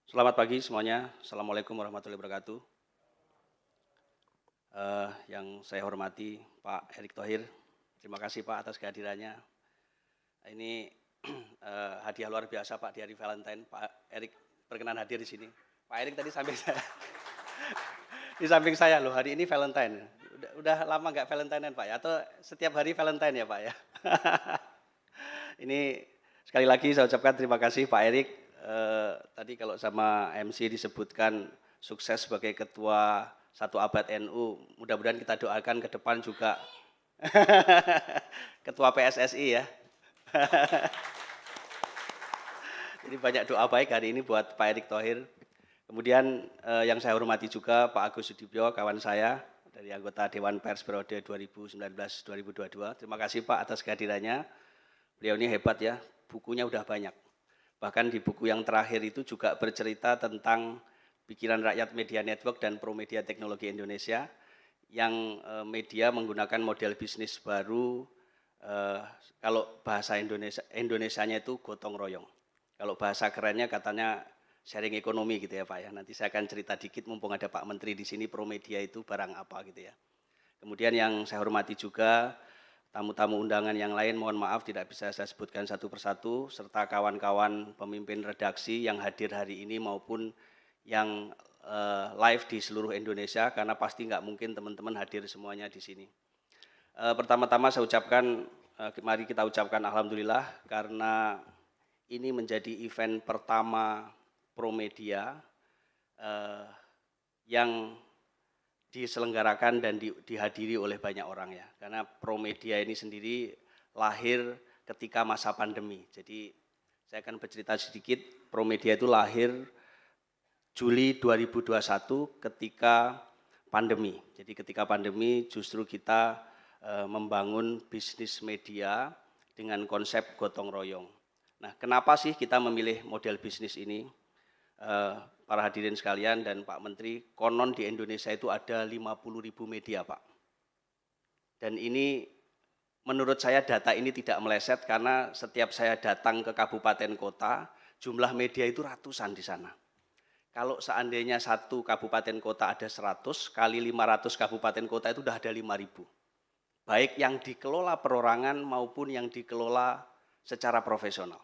Selamat pagi semuanya. Assalamualaikum warahmatullahi wabarakatuh. Yang saya hormati Pak Erick Thohir, terima kasih Pak atas kehadirannya. Ini hadiah luar biasa Pak di hari Valentine. Pak Erick berkenan hadir di sini. Pak Erick tadi samping saya, di samping saya loh. Hari ini Valentine. Udah lama nggak Valentinean Pak ya? Atau setiap hari Valentine ya Pak ya? Ini sekali lagi saya ucapkan terima kasih Pak Erick. Tadi kalau sama MC disebutkan sukses sebagai ketua satu abad NU, mudah-mudahan kita doakan ke depan juga ketua PSSI ya. Jadi banyak doa baik hari ini buat Pak Erick Thohir. Kemudian yang saya hormati juga Pak Agus Sudibyo, kawan saya dari anggota Dewan Pers periode 2019-2022. Terima kasih Pak atas kehadirannya. Beliau ini hebat ya, bukunya udah banyak. Bahkan di buku yang terakhir itu juga bercerita tentang pikiran rakyat media network dan Promedia Teknologi Indonesia yang media menggunakan model bisnis baru, kalau bahasa Indonesianya itu gotong royong. Kalau bahasa kerennya katanya sharing ekonomi gitu ya Pak ya. Nanti saya akan cerita dikit mumpung ada Pak Menteri di sini, Promedia itu barang apa gitu ya. Kemudian yang saya hormati juga tamu-tamu undangan yang lain, mohon maaf tidak bisa saya sebutkan satu persatu, serta kawan-kawan pemimpin redaksi yang hadir hari ini maupun yang live di seluruh Indonesia, karena pasti nggak mungkin teman-teman hadir semuanya di sini. Pertama-tama saya ucapkan, mari kita ucapkan alhamdulillah karena ini menjadi event pertama Promedia yang diselenggarakan dan dihadiri oleh banyak orang ya. Karena Promedia ini sendiri lahir ketika masa pandemi. Jadi saya akan bercerita sedikit, Promedia itu lahir Juli 2021 ketika pandemi. Jadi ketika pandemi justru kita membangun bisnis media dengan konsep gotong royong. Nah, kenapa sih kita memilih model bisnis ini? Para hadirin sekalian dan Pak Menteri, konon di Indonesia itu ada 50.000 media Pak. Dan ini menurut saya data ini tidak meleset karena setiap saya datang ke kabupaten kota, jumlah media itu ratusan di sana. Kalau seandainya satu kabupaten kota ada 100, kali 500 kabupaten kota itu sudah ada 5.000. Baik yang dikelola perorangan maupun yang dikelola secara profesional.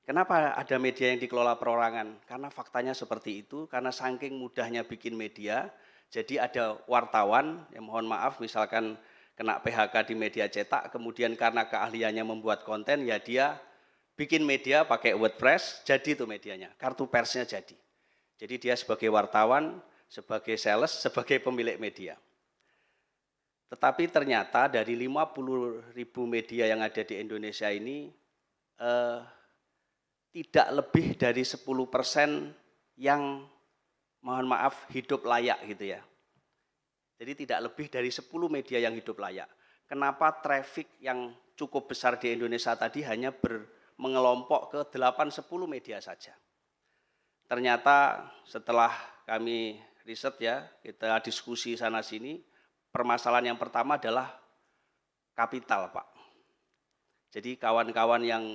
Kenapa ada media yang dikelola perorangan? Karena faktanya seperti itu, karena saking mudahnya bikin media, jadi ada wartawan, yang mohon maaf misalkan kena PHK di media cetak, kemudian karena keahliannya membuat konten, ya dia bikin media pakai WordPress, jadi itu medianya, kartu persnya jadi. Jadi dia sebagai wartawan, sebagai sales, sebagai pemilik media. Tetapi ternyata dari 50.000 media yang ada di Indonesia ini, tidak lebih dari 10% yang mohon maaf hidup layak gitu ya. Jadi tidak lebih dari 10 media yang hidup layak. Kenapa traffic yang cukup besar di Indonesia tadi hanya mengelompok ke 8-10 media saja. Ternyata setelah kami riset ya, kita diskusi sana sini, permasalahan yang pertama adalah kapital Pak. Jadi kawan-kawan yang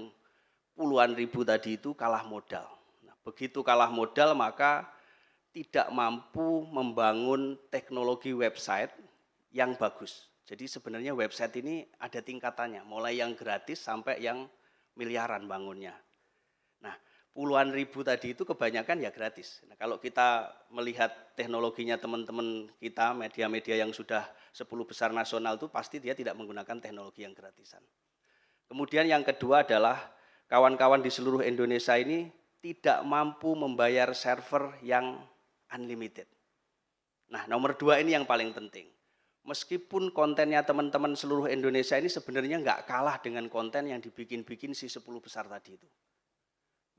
puluhan ribu tadi itu kalah modal. Nah, begitu kalah modal maka tidak mampu membangun teknologi website yang bagus. Jadi sebenarnya website ini ada tingkatannya, mulai yang gratis sampai yang miliaran bangunnya. Nah, puluhan ribu tadi itu kebanyakan ya gratis. Nah, kalau kita melihat teknologinya teman-teman kita, media-media yang sudah 10 besar nasional itu pasti dia tidak menggunakan teknologi yang gratisan. Kemudian yang kedua adalah kawan-kawan di seluruh Indonesia ini tidak mampu membayar server yang unlimited. Nah, nomor 2 ini yang paling penting. Meskipun kontennya teman-teman seluruh Indonesia ini sebenarnya nggak kalah dengan konten yang dibikin-bikin si 10 besar tadi itu.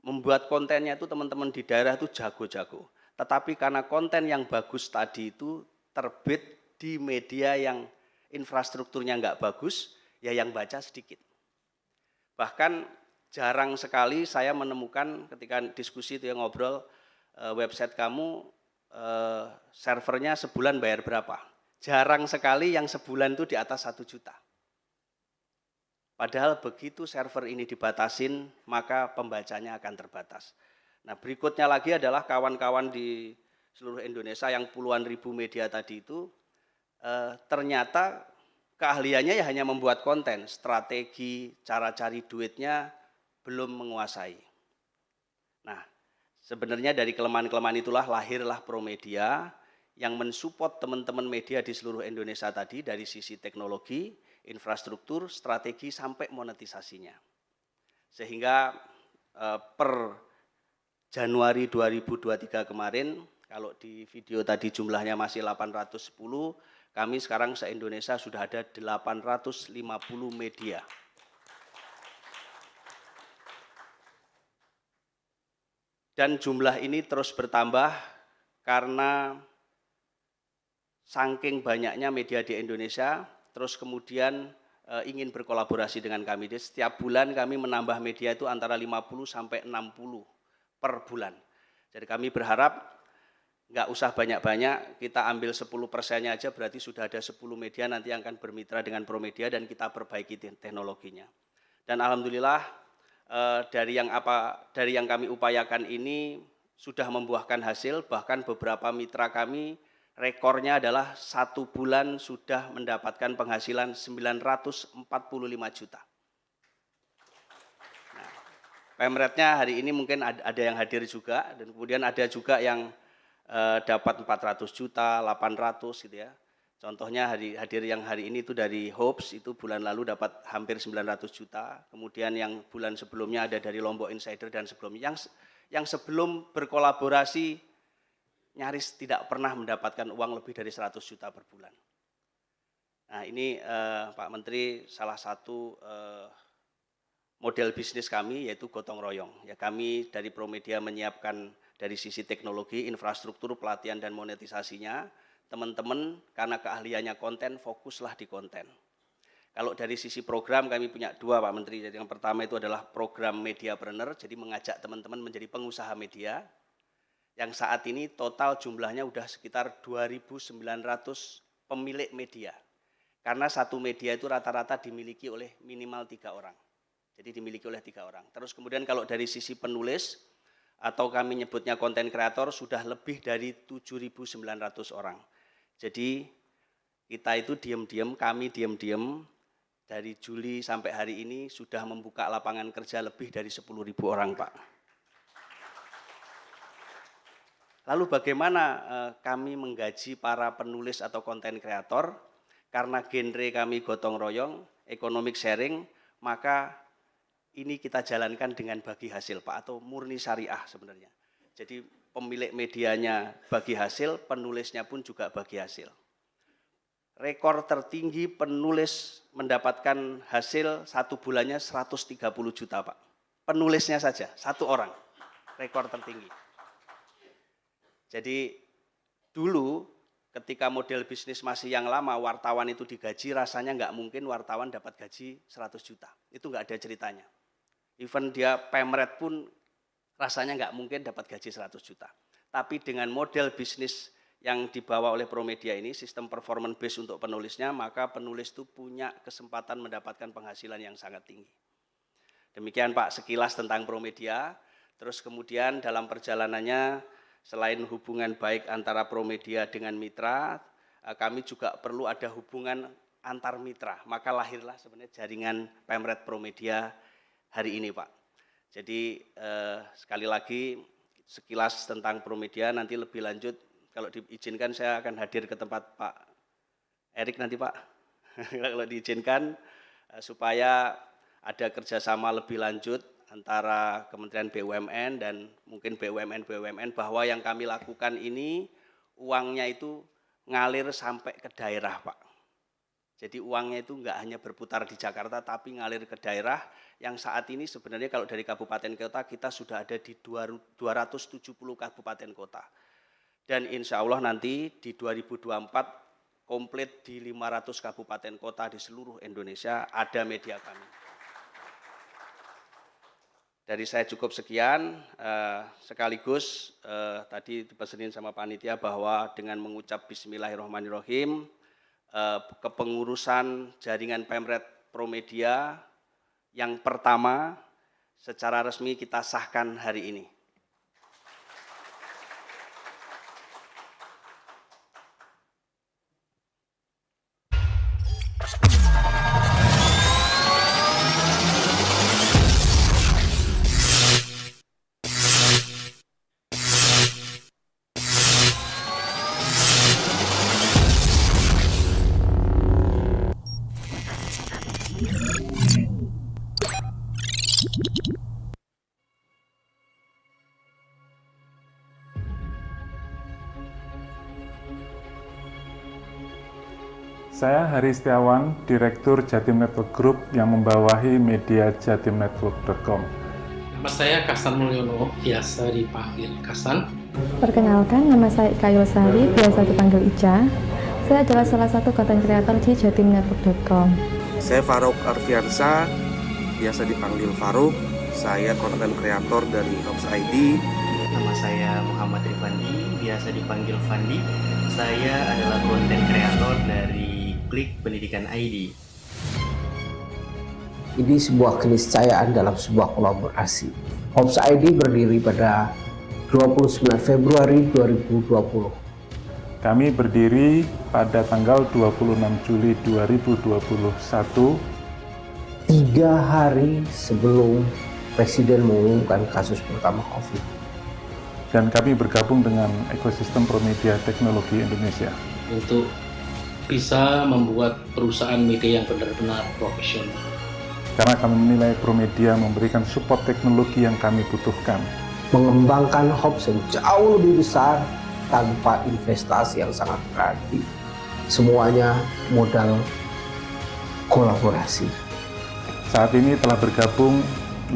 Membuat kontennya itu teman-teman di daerah itu jago-jago. Tetapi karena konten yang bagus tadi itu terbit di media yang infrastrukturnya nggak bagus, ya yang baca sedikit. Bahkan jarang sekali saya menemukan ketika diskusi itu yang ngobrol, website kamu servernya sebulan bayar berapa? Jarang sekali yang sebulan itu di atas 1 juta. Padahal begitu server ini dibatasin, maka pembacanya akan terbatas. Nah, berikutnya lagi adalah kawan-kawan di seluruh Indonesia yang puluhan ribu media tadi itu, ternyata keahliannya ya hanya membuat konten, strategi, cara cari duitnya belum menguasai. Nah, sebenarnya dari kelemahan-kelemahan itulah lahirlah Promedia yang mensupport teman-teman media di seluruh Indonesia tadi dari sisi teknologi, infrastruktur, strategi, sampai monetisasinya. Sehingga per Januari 2023 kemarin, kalau di video tadi jumlahnya masih 810, kami sekarang se-Indonesia sudah ada 850 media. Dan jumlah ini terus bertambah karena saking banyaknya media di Indonesia, terus kemudian ingin berkolaborasi dengan kami. Jadi setiap bulan kami menambah media itu antara 50 sampai 60 per bulan. Jadi kami berharap nggak usah banyak-banyak, kita ambil 10%-nya aja berarti sudah ada 10 media nanti yang akan bermitra dengan Promedia dan kita perbaiki teknologinya. Dan alhamdulillah dari yang kami upayakan ini sudah membuahkan hasil, bahkan beberapa mitra kami rekornya adalah 1 bulan sudah mendapatkan penghasilan 945 juta. Nah, Pemretnya hari ini mungkin ada yang hadir juga, dan kemudian ada juga yang dapat 400 juta, 800 gitu ya. Contohnya hadir yang hari ini itu dari Hopes, itu bulan lalu dapat hampir 900 juta. Kemudian yang bulan sebelumnya ada dari Lombok Insider dan sebelumnya. Yang sebelum berkolaborasi nyaris tidak pernah mendapatkan uang lebih dari 100 juta per bulan. Nah ini Pak Menteri, salah satu model bisnis kami yaitu gotong royong. Ya, kami dari Promedia menyiapkan dari sisi teknologi, infrastruktur, pelatihan dan monetisasinya. Teman-teman karena keahliannya konten, fokuslah di konten. Kalau dari sisi program kami punya 2 Pak Menteri. Jadi yang pertama itu adalah program Mediapreneur, jadi mengajak teman-teman menjadi pengusaha media. Yang saat ini total jumlahnya udah sekitar 2.900 pemilik media. Karena satu media itu rata-rata dimiliki oleh minimal 3 orang. Jadi dimiliki oleh 3 orang. Terus kemudian kalau dari sisi penulis, atau kami nyebutnya konten kreator, sudah lebih dari 7.900 orang. Jadi kita itu kami diam-diam dari Juli sampai hari ini sudah membuka lapangan kerja lebih dari 10.000 orang, Pak. Lalu bagaimana kami menggaji para penulis atau konten kreator? Karena genre kami gotong royong, economic sharing, maka ini kita jalankan dengan bagi hasil, Pak, atau murni syariah sebenarnya. Jadi pemilik medianya bagi hasil, penulisnya pun juga bagi hasil. Rekor tertinggi penulis mendapatkan hasil 1 bulannya 130 juta, Pak. Penulisnya saja, 1 orang, rekor tertinggi. Jadi dulu ketika model bisnis masih yang lama, wartawan itu digaji, rasanya nggak mungkin wartawan dapat gaji 100 juta. Itu nggak ada ceritanya. Even dia pemret pun rasanya nggak mungkin dapat gaji 100 juta. Tapi dengan model bisnis yang dibawa oleh Promedia ini, sistem performance base untuk penulisnya, maka penulis itu punya kesempatan mendapatkan penghasilan yang sangat tinggi. Demikian Pak, sekilas tentang Promedia. Terus kemudian dalam perjalanannya, selain hubungan baik antara Promedia dengan mitra, kami juga perlu ada hubungan antar mitra. Maka lahirlah sebenarnya jaringan Pemret Promedia hari ini, Pak. Jadi sekali lagi sekilas tentang Promedia, nanti lebih lanjut kalau diizinkan saya akan hadir ke tempat Pak Erik nanti, Pak. Kalau diizinkan supaya ada kerjasama lebih lanjut antara Kementerian BUMN dan mungkin BUMN bahwa yang kami lakukan ini uangnya itu ngalir sampai ke daerah, Pak. Jadi uangnya itu enggak hanya berputar di Jakarta, tapi ngalir ke daerah yang saat ini sebenarnya kalau dari kabupaten kota kita sudah ada di 270 kabupaten kota. Dan insya Allah nanti di 2024 komplit di 500 kabupaten kota di seluruh Indonesia ada media kami. Dari saya cukup sekian, sekaligus tadi dipesenin sama panitia bahwa dengan mengucap Bismillahirrahmanirrahim, kepengurusan jaringan Pemret Promedia yang pertama secara resmi kita sahkan hari ini. Saya Hari Setiawan, Direktur Jatim Network Group yang membawahi media jatimnetwork.com. Nama saya Kasan Mulyono, biasa dipanggil Kasan. Perkenalkan, nama saya Ika Yosari, biasa dipanggil Ica. Saya adalah salah satu content creator di jatimnetwork.com. Saya Faruk Arfiansa, biasa dipanggil Faruk. Saya content creator dari Hops ID. Nama saya Muhammad Rifandi, biasa dipanggil Fandi. Saya adalah content creator dari Klik Pendidikan ID. Ini sebuah keniscayaan dalam sebuah kolaborasi. Hops ID berdiri pada 29 Februari 2020. Kami berdiri pada tanggal 26 Juli 2021. 3 hari sebelum Presiden mengumumkan kasus pertama COVID. Dan kami bergabung dengan ekosistem Promedia Teknologi Indonesia. Untuk bisa membuat perusahaan media yang benar-benar profesional. Karena kami menilai Promedia memberikan support teknologi yang kami butuhkan. Mengembangkan Hops yang jauh lebih besar tanpa investasi yang sangat berarti. Semuanya modal kolaborasi. Saat ini telah bergabung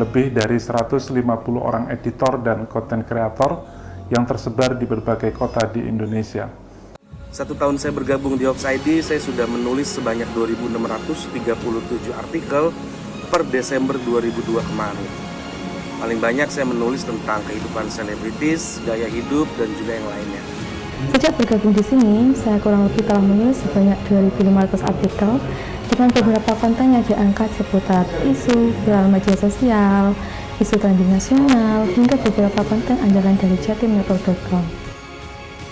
lebih dari 150 orang editor dan content creator yang tersebar di berbagai kota di Indonesia. 1 tahun saya bergabung di Hops ID, saya sudah menulis sebanyak 2.637 artikel per Desember 2002 kemarin. Paling banyak saya menulis tentang kehidupan selebritis, gaya hidup, dan juga yang lainnya. Sejak bergabung di sini, saya kurang lebih telah menulis sebanyak 2.500 artikel dengan beberapa konten yang diangkat seputar isu viral media sosial, isu trending nasional, hingga beberapa konten andalan dari jatimnetwork.com.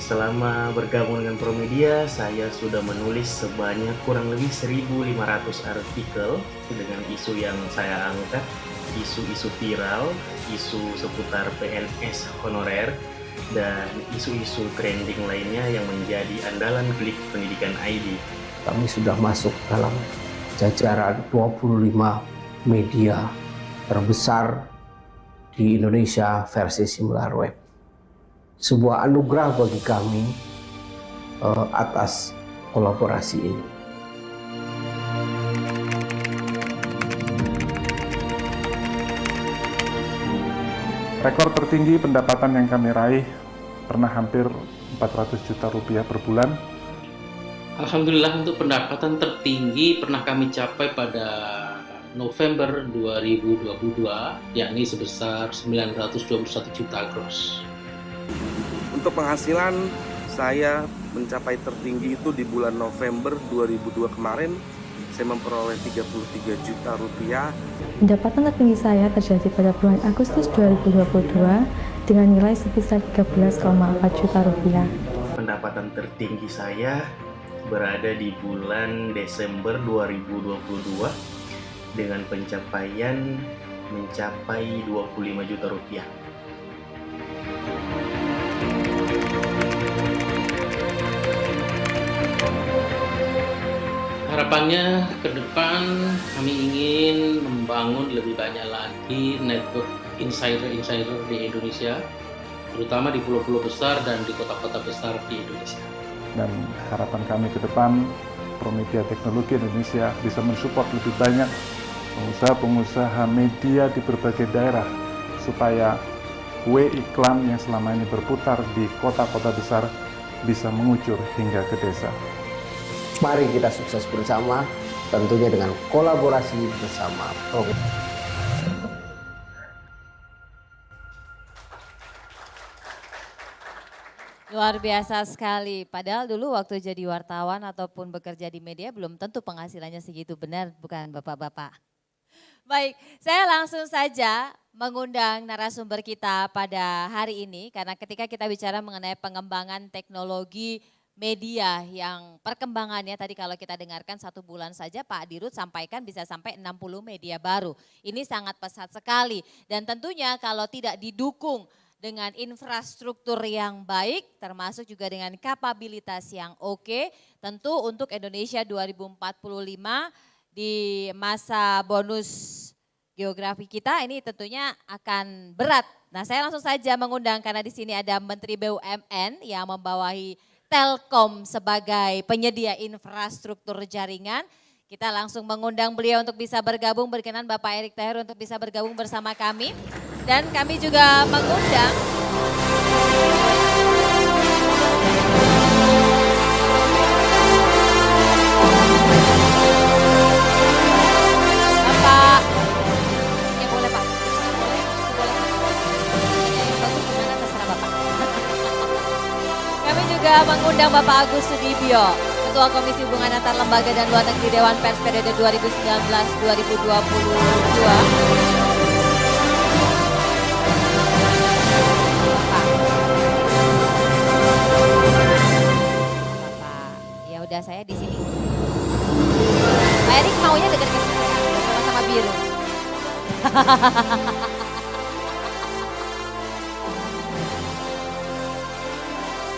Selama bergabung dengan Promedia, saya sudah menulis sebanyak kurang lebih 1.500 artikel dengan isu yang saya angkat, isu-isu viral, isu seputar PNS honorer, dan isu-isu trending lainnya yang menjadi andalan Klik Pendidikan ID. Kami sudah masuk dalam jajaran 25 media terbesar di Indonesia versi Similar Web. Sebuah anugerah bagi kami atas kolaborasi ini. Rekor tertinggi pendapatan yang kami raih pernah hampir 400 juta rupiah per bulan. Alhamdulillah, untuk pendapatan tertinggi pernah kami capai pada November 2022, yakni sebesar 921 juta gross. Untuk penghasilan, saya mencapai tertinggi itu di bulan November 2002 kemarin. Saya memperoleh 33 juta rupiah. Pendapatan tertinggi saya terjadi pada bulan Agustus 2022 dengan nilai sebesar 13,4 juta rupiah. Pendapatan tertinggi saya berada di bulan Desember 2022 dengan pencapaian mencapai 25 juta rupiah. Harapannya ke depan kami ingin membangun lebih banyak lagi network insider-insider di Indonesia, terutama di pulau-pulau besar dan di kota-kota besar di Indonesia. Dan harapan kami ke depan, Promedia Teknologi Indonesia bisa mensupport lebih banyak pengusaha-pengusaha media di berbagai daerah supaya kue iklan yang selama ini berputar di kota-kota besar bisa mengucur hingga ke desa. Mari kita sukses bersama, tentunya dengan kolaborasi bersama Promedia. Luar biasa sekali. Padahal dulu waktu jadi wartawan ataupun bekerja di media belum tentu penghasilannya segitu, benar bukan Bapak-bapak? Baik, saya langsung saja mengundang narasumber kita pada hari ini karena ketika kita bicara mengenai pengembangan teknologi media yang perkembangannya tadi kalau kita dengarkan 1 bulan saja Pak Dirut sampaikan bisa sampai 60 media baru. Ini sangat pesat sekali dan tentunya kalau tidak didukung dengan infrastruktur yang baik termasuk juga dengan kapabilitas yang oke, tentu untuk Indonesia 2045 di masa bonus geografi kita ini tentunya akan berat. Nah, saya langsung saja mengundang karena di sini ada Menteri BUMN yang membawahi Telkom sebagai penyedia infrastruktur jaringan. Kita langsung mengundang beliau untuk bisa bergabung, berkenan Bapak Erick Thohir untuk bisa bergabung bersama kami. Dan kami juga mengundang Bapak, ya boleh Pak, boleh. Yang bagus gimana terserah Bapak. Kami juga mengundang Bapak Agus Sudibyo, Ketua Komisi Hubungan Antar Lembaga dan Luar Negeri Dewan Pers periode 2019-2022. Ya udah saya di sini. Pak Erick maunya dekat ke saya, sama-sama biru.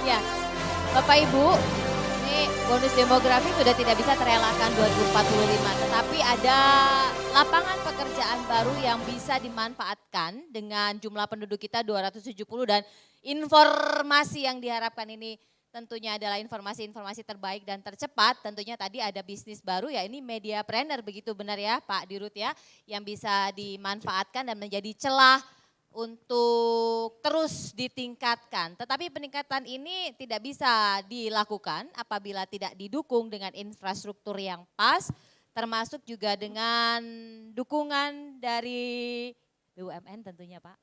Ya, Bapak Ibu, ini bonus demografi sudah tidak bisa terelakkan 2045, tetapi ada lapangan pekerjaan baru yang bisa dimanfaatkan dengan jumlah penduduk kita 270 dan informasi yang diharapkan ini tentunya adalah informasi-informasi terbaik dan tercepat. Tentunya tadi ada bisnis baru ya, ini mediapreneur, begitu benar ya Pak Dirut ya, yang bisa dimanfaatkan dan menjadi celah untuk terus ditingkatkan. Tetapi peningkatan ini tidak bisa dilakukan apabila tidak didukung dengan infrastruktur yang pas, termasuk juga dengan dukungan dari BUMN tentunya Pak.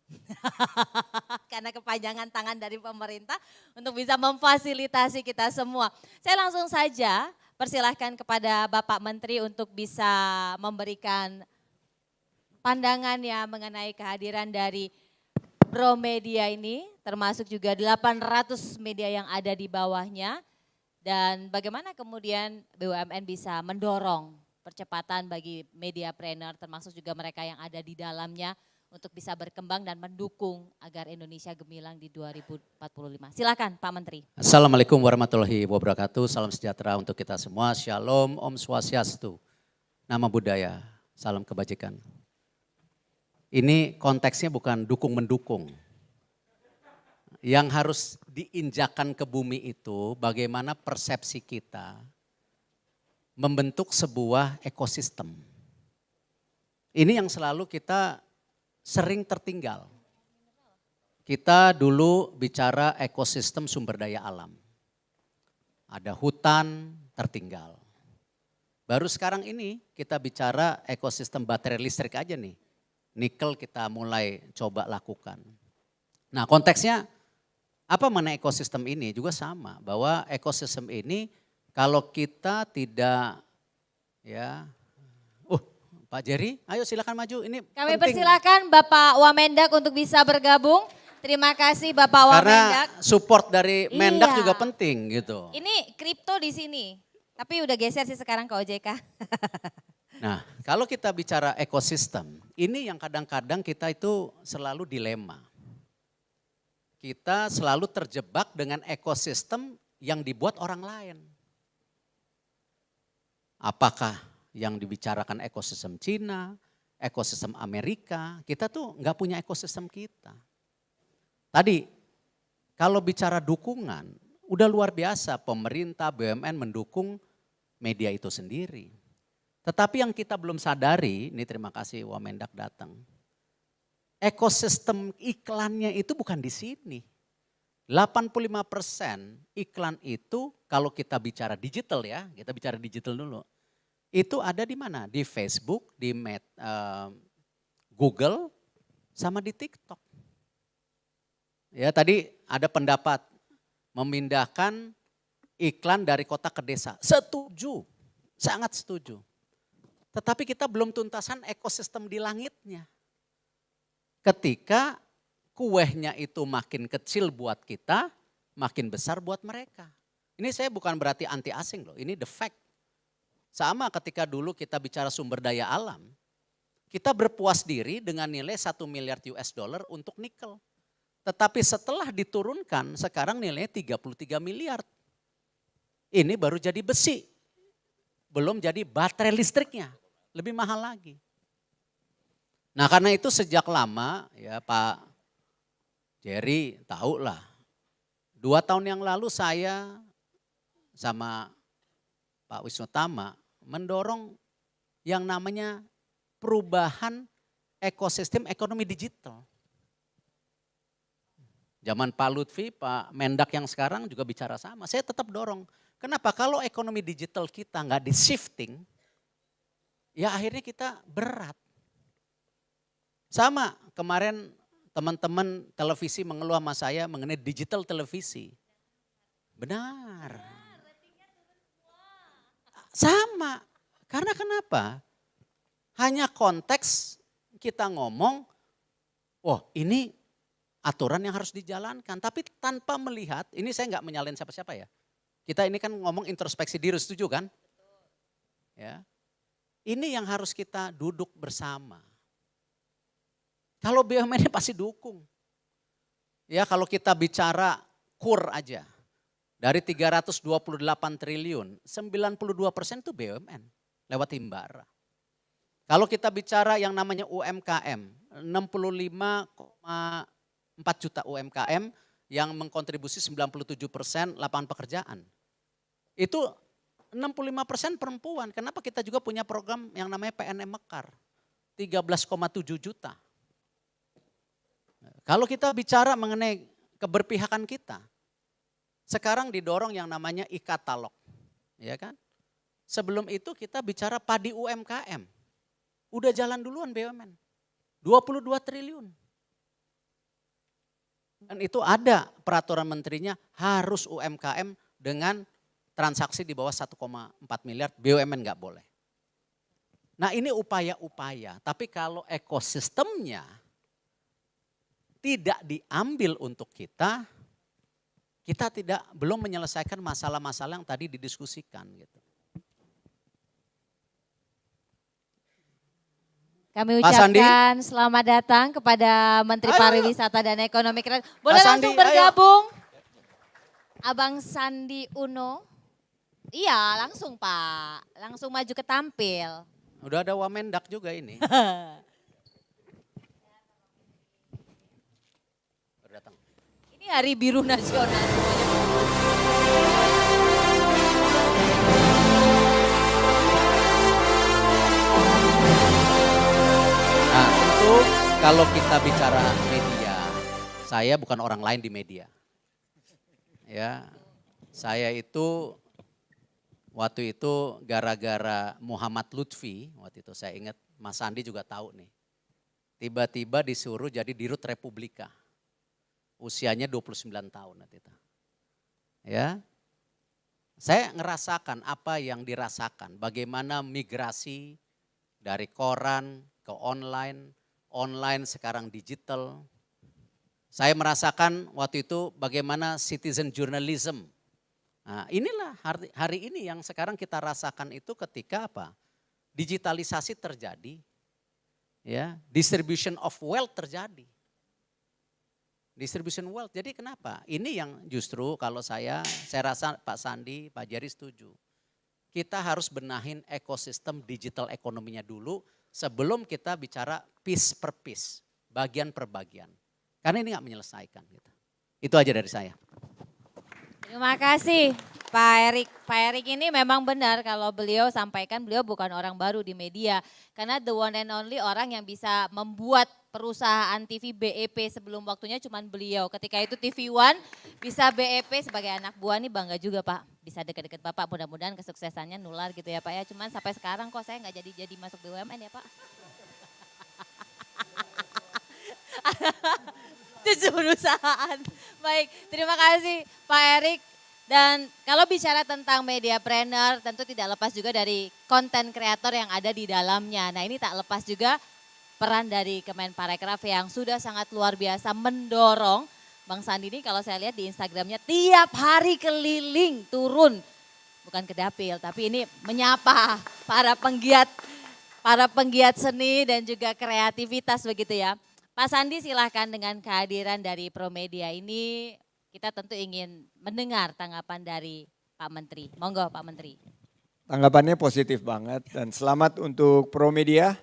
Karena kepanjangan tangan dari pemerintah untuk bisa memfasilitasi kita semua. Saya langsung saja persilahkan kepada Bapak Menteri untuk bisa memberikan pandangannya mengenai kehadiran dari Promedia ini, termasuk juga 800 media yang ada di bawahnya. Dan bagaimana kemudian BUMN bisa mendorong percepatan bagi mediapreneur termasuk juga mereka yang ada di dalamnya untuk bisa berkembang dan mendukung agar Indonesia gemilang di 2045. Silakan Pak Menteri. Assalamualaikum warahmatullahi wabarakatuh. Salam sejahtera untuk kita semua. Shalom, Om Swastiastu. Nama budaya, salam kebajikan. Ini konteksnya bukan dukung-mendukung. Yang harus diinjakan ke bumi itu bagaimana persepsi kita membentuk sebuah ekosistem. Ini yang selalu kita sering tertinggal. Kita dulu bicara ekosistem sumber daya alam. Ada hutan tertinggal. Baru sekarang ini kita bicara ekosistem baterai listrik aja nih. Nikel kita mulai coba lakukan. Nah konteksnya apa mengenai ekosistem ini juga sama. Bahwa ekosistem ini kalau kita tidak ya... Pak Jerry, ayo silakan maju. Ini kami penting. persilakan Bapak Wamendak untuk bisa bergabung. Terima kasih Bapak Wamendak. Karena support dari Mendak Iya. juga penting gitu. Ini kripto di sini, tapi udah geser sih sekarang ke OJK. Nah, kalau kita bicara ekosistem, ini yang kadang-kadang kita itu selalu dilema. Kita selalu terjebak dengan ekosistem yang dibuat orang lain. Apakah yang dibicarakan ekosistem Cina, ekosistem Amerika, kita tuh nggak punya ekosistem kita. Tadi kalau bicara dukungan, udah luar biasa pemerintah BUMN mendukung media itu sendiri. Tetapi yang kita belum sadari, ini terima kasih Wamendak datang. Ekosistem iklannya itu bukan di sini. 85% iklan itu kalau kita bicara digital ya, kita bicara digital dulu. Itu ada di mana? Di Facebook, di Google, sama di TikTok. Ya tadi ada pendapat memindahkan iklan dari kota ke desa. Setuju, sangat setuju. Tetapi kita belum tuntasan ekosistem di langitnya. Ketika kuehnya itu makin kecil buat kita, makin besar buat mereka. Ini saya bukan berarti anti asing loh, ini the fact. Sama ketika dulu kita bicara sumber daya alam, kita berpuas diri dengan nilai 1 miliar US dollar untuk nikel. Tetapi setelah diturunkan sekarang nilainya 33 miliar. Ini baru jadi besi, belum jadi baterai listriknya, lebih mahal lagi. Nah karena itu sejak lama ya Pak Jerry tahu lah, 2 tahun yang lalu saya sama Pak Wisnu Tama mendorong yang namanya perubahan ekosistem ekonomi digital. Zaman Pak Lutfi, Pak Mendak yang sekarang juga bicara sama. Saya tetap dorong. Kenapa? Kalau ekonomi digital kita nggak di-shifting, ya akhirnya kita berat. Sama kemarin teman-teman televisi mengeluh sama saya mengenai digital televisi. Benar. Sama. Karena kenapa? Hanya konteks kita ngomong, wah ini aturan yang harus dijalankan. Tapi tanpa melihat, ini saya nggak menyalahin siapa-siapa ya. Kita ini kan ngomong introspeksi diri, setuju kan? Ya. Ini yang harus kita duduk bersama. Kalau BUMN ini pasti dukung. Ya kalau kita bicara KUR aja. Dari 328 triliun, 92% itu BUMN lewat Himbara. Kalau kita bicara yang namanya UMKM, 65,4 juta UMKM yang mengkontribusi 97% lapangan pekerjaan. Itu 65% perempuan. Kenapa kita juga punya program yang namanya PNM Mekar, 13,7 juta. Kalau kita bicara mengenai keberpihakan kita, sekarang didorong yang namanya e-katalog, ya kan? Sebelum itu kita bicara padi UMKM, udah jalan duluan BUMN, 22 triliun. Dan itu ada peraturan menterinya harus UMKM dengan transaksi di bawah 1,4 miliar, BUMN nggak boleh. Nah ini upaya-upaya, tapi kalau ekosistemnya tidak diambil untuk kita belum menyelesaikan masalah-masalah yang tadi didiskusikan gitu. Kami Pak Sandi. ucapkan selamat datang kepada Menteri Pariwisata dan Ekonomi Kreatif. Boleh Pak langsung Sandi, bergabung? Abang Sandi Uno. Iya langsung Pak, langsung maju ke tampil. Udah ada Wamendak juga ini. Datang. Ini hari biru nasional semuanya. Nah tentu kalau kita bicara media, saya bukan orang lain di media. Ya, saya itu waktu itu gara-gara Muhammad Lutfi, waktu itu saya ingat Mas Sandi juga tahu nih. Tiba-tiba disuruh jadi Dirut Republika. Usianya 29 tahun waktu itu. Ya. Saya ngerasakan apa yang dirasakan, bagaimana migrasi dari koran ke online, online sekarang digital. Saya merasakan waktu itu bagaimana citizen journalism. Nah, inilah hari ini yang sekarang kita rasakan itu ketika apa? Digitalisasi terjadi. Ya, distribution of wealth terjadi. Distribution wealth. Jadi kenapa? Ini yang justru kalau saya rasa Pak Sandi, Pak Jerry setuju. Kita harus benahin ekosistem digital ekonominya dulu sebelum kita bicara piece per piece, bagian per bagian. Karena ini nggak menyelesaikan. Gitu. Itu aja dari saya. Terima kasih Pak Erik. Pak Erik ini memang benar kalau beliau sampaikan beliau bukan orang baru di media. Karena the one and only orang yang bisa membuat perusahaan TV BEP sebelum waktunya cuma beliau. Ketika itu TV One bisa BEP sebagai anak buah nih bangga juga Pak. Bisa deket-deket Bapak, mudah-mudahan kesuksesannya nular gitu ya Pak ya. Cuman sampai sekarang kok saya nggak jadi masuk BUMN ya Pak. Cucu perusahaan. Baik, terima kasih Pak Erik. Dan kalau bicara tentang mediapreneur tentu tidak lepas juga dari konten kreator yang ada di dalamnya. Nah ini tak lepas juga peran dari Kemenparekraf yang sudah sangat luar biasa mendorong. Bang Sandi ini kalau saya lihat di Instagramnya tiap hari keliling turun. Bukan ke dapil tapi ini menyapa para penggiat seni dan juga kreativitas begitu ya. Pak Sandi silahkan dengan kehadiran dari Promedia ini kita tentu ingin mendengar tanggapan dari Pak Menteri. Monggo Pak Menteri. Tanggapannya positif banget dan selamat untuk Promedia